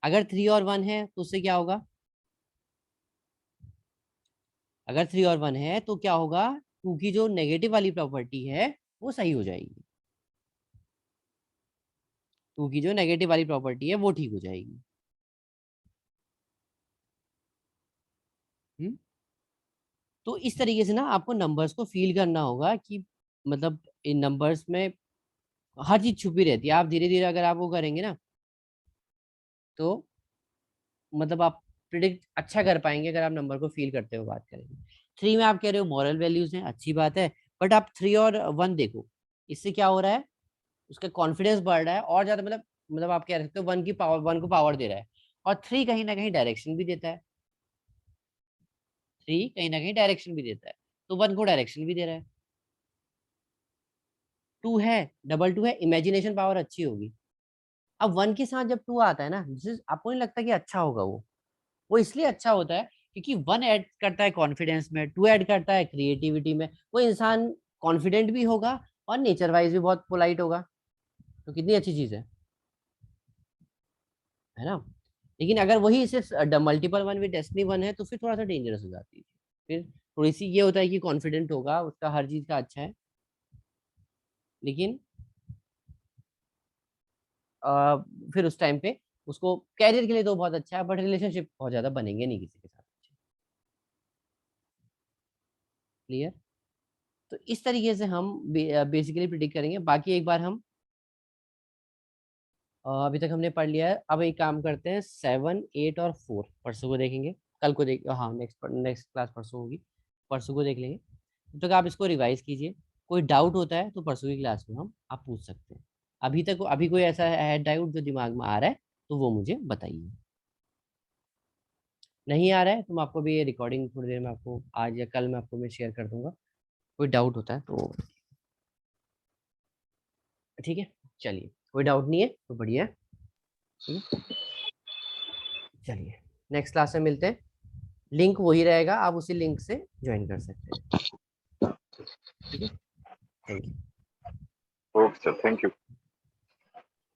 अगर 3 और 1 है तो उससे क्या होगा? अगर 3 और 1 है तो क्या होगा? 2 की जो नेगेटिव वाली प्रॉपर्टी है वो सही हो जाएगी। 2 की जो नेगेटिव वाली प्रॉपर्टी है वो ठीक हो जाएगी। हम्म। तो इस तरीके से ना आपको नंबर्स को फील करना होगा कि मतलब इन नंबर्स में हर चीज छुपी रहती है। आप धीरे धीरे अगर आप वो करेंगे ना तो मतलब आप प्रिडिक्ट अच्छा कर पाएंगे अगर आप नंबर को फील करते हुए बात करेंगे। 3 में आप कह रहे हो मॉरल वैल्यूज हैं, अच्छी बात है, बट आप 3 और 1 देखो, इससे क्या हो रहा है? उसका कॉन्फिडेंस बढ़ रहा है और ज्यादा, मतलब आप कह सकते हो 1 की पावर, 1 को पावर दे रहा है, और 3 कहीं ना कहीं डायरेक्शन भी देता है। 3 कहीं ना कहीं डायरेक्शन भी देता है, तो 1 को डायरेक्शन भी दे रहा है। 2 है, डबल 2 है, इमेजिनेशन पावर अच्छी होगी। अब 1 के साथ जब 2 आता है ना, जिस आपको नहीं लगता कि अच्छा होगा वो इसलिए अच्छा होता है क्योंकि 1 ऐड करता है कॉन्फिडेंस में, 2 ऐड करता है क्रिएटिविटी में, वो इंसान कॉन्फिडेंट भी होगा और नेचर वाइज भी बहुत पोलाइट होगा। तो कितनी अच्छी चीज है ना? लेकिन अगर वही सिर्फ मल्टीपल 1 विद डेस्टिनी 1 है तो फिर थोड़ा सा डेंजरस हो जाती है। फिर थोड़ी सी ये होता है कि कॉन्फिडेंट होगा, उसका हर चीज का अच्छा है, लेकिन आ, फिर उस टाइम पे उसको कैरियर के लिए तो बहुत अच्छा है, बट रिलेशनशिप बहुत ज्यादा बनेंगे नहीं किसी के साथ। क्लियर? तो इस तरीके से हम बेसिकली प्रिडिक्ट करेंगे। बाकी एक बार हम अभी तक हमने पढ़ लिया है, अब एक काम करते हैं 7, 8 और 4 परसों को देखेंगे, कल को देख, हाँ नेक्स्ट क्लास परसों होगी, परसों को देख लेंगे। तब तक आप इसको रिवाइज कीजिए, कोई डाउट होता है तो परसों की क्लास में हम आप पूछ सकते हैं। अभी कोई ऐसा है डाउट जो दिमाग में आ रहा है तो वो मुझे बताइए। नहीं आ रहा है तो मैं आपको भी ये रिकॉर्डिंग थोड़ी देर में आपको आज या कल में आपको मैं शेयर कर दूंगा। कोई डाउट होता है तो ठीक है। चलिए, कोई डाउट नहीं है तो बढ़िया है। ठीक है, चलिए नेक्स्ट क्लास में मिलते हैं। लिंक वही रहेगा, आप उसी लिंक से ज्वाइन कर सकते हैं। ठीक है, thank you. Okay sir, thank you.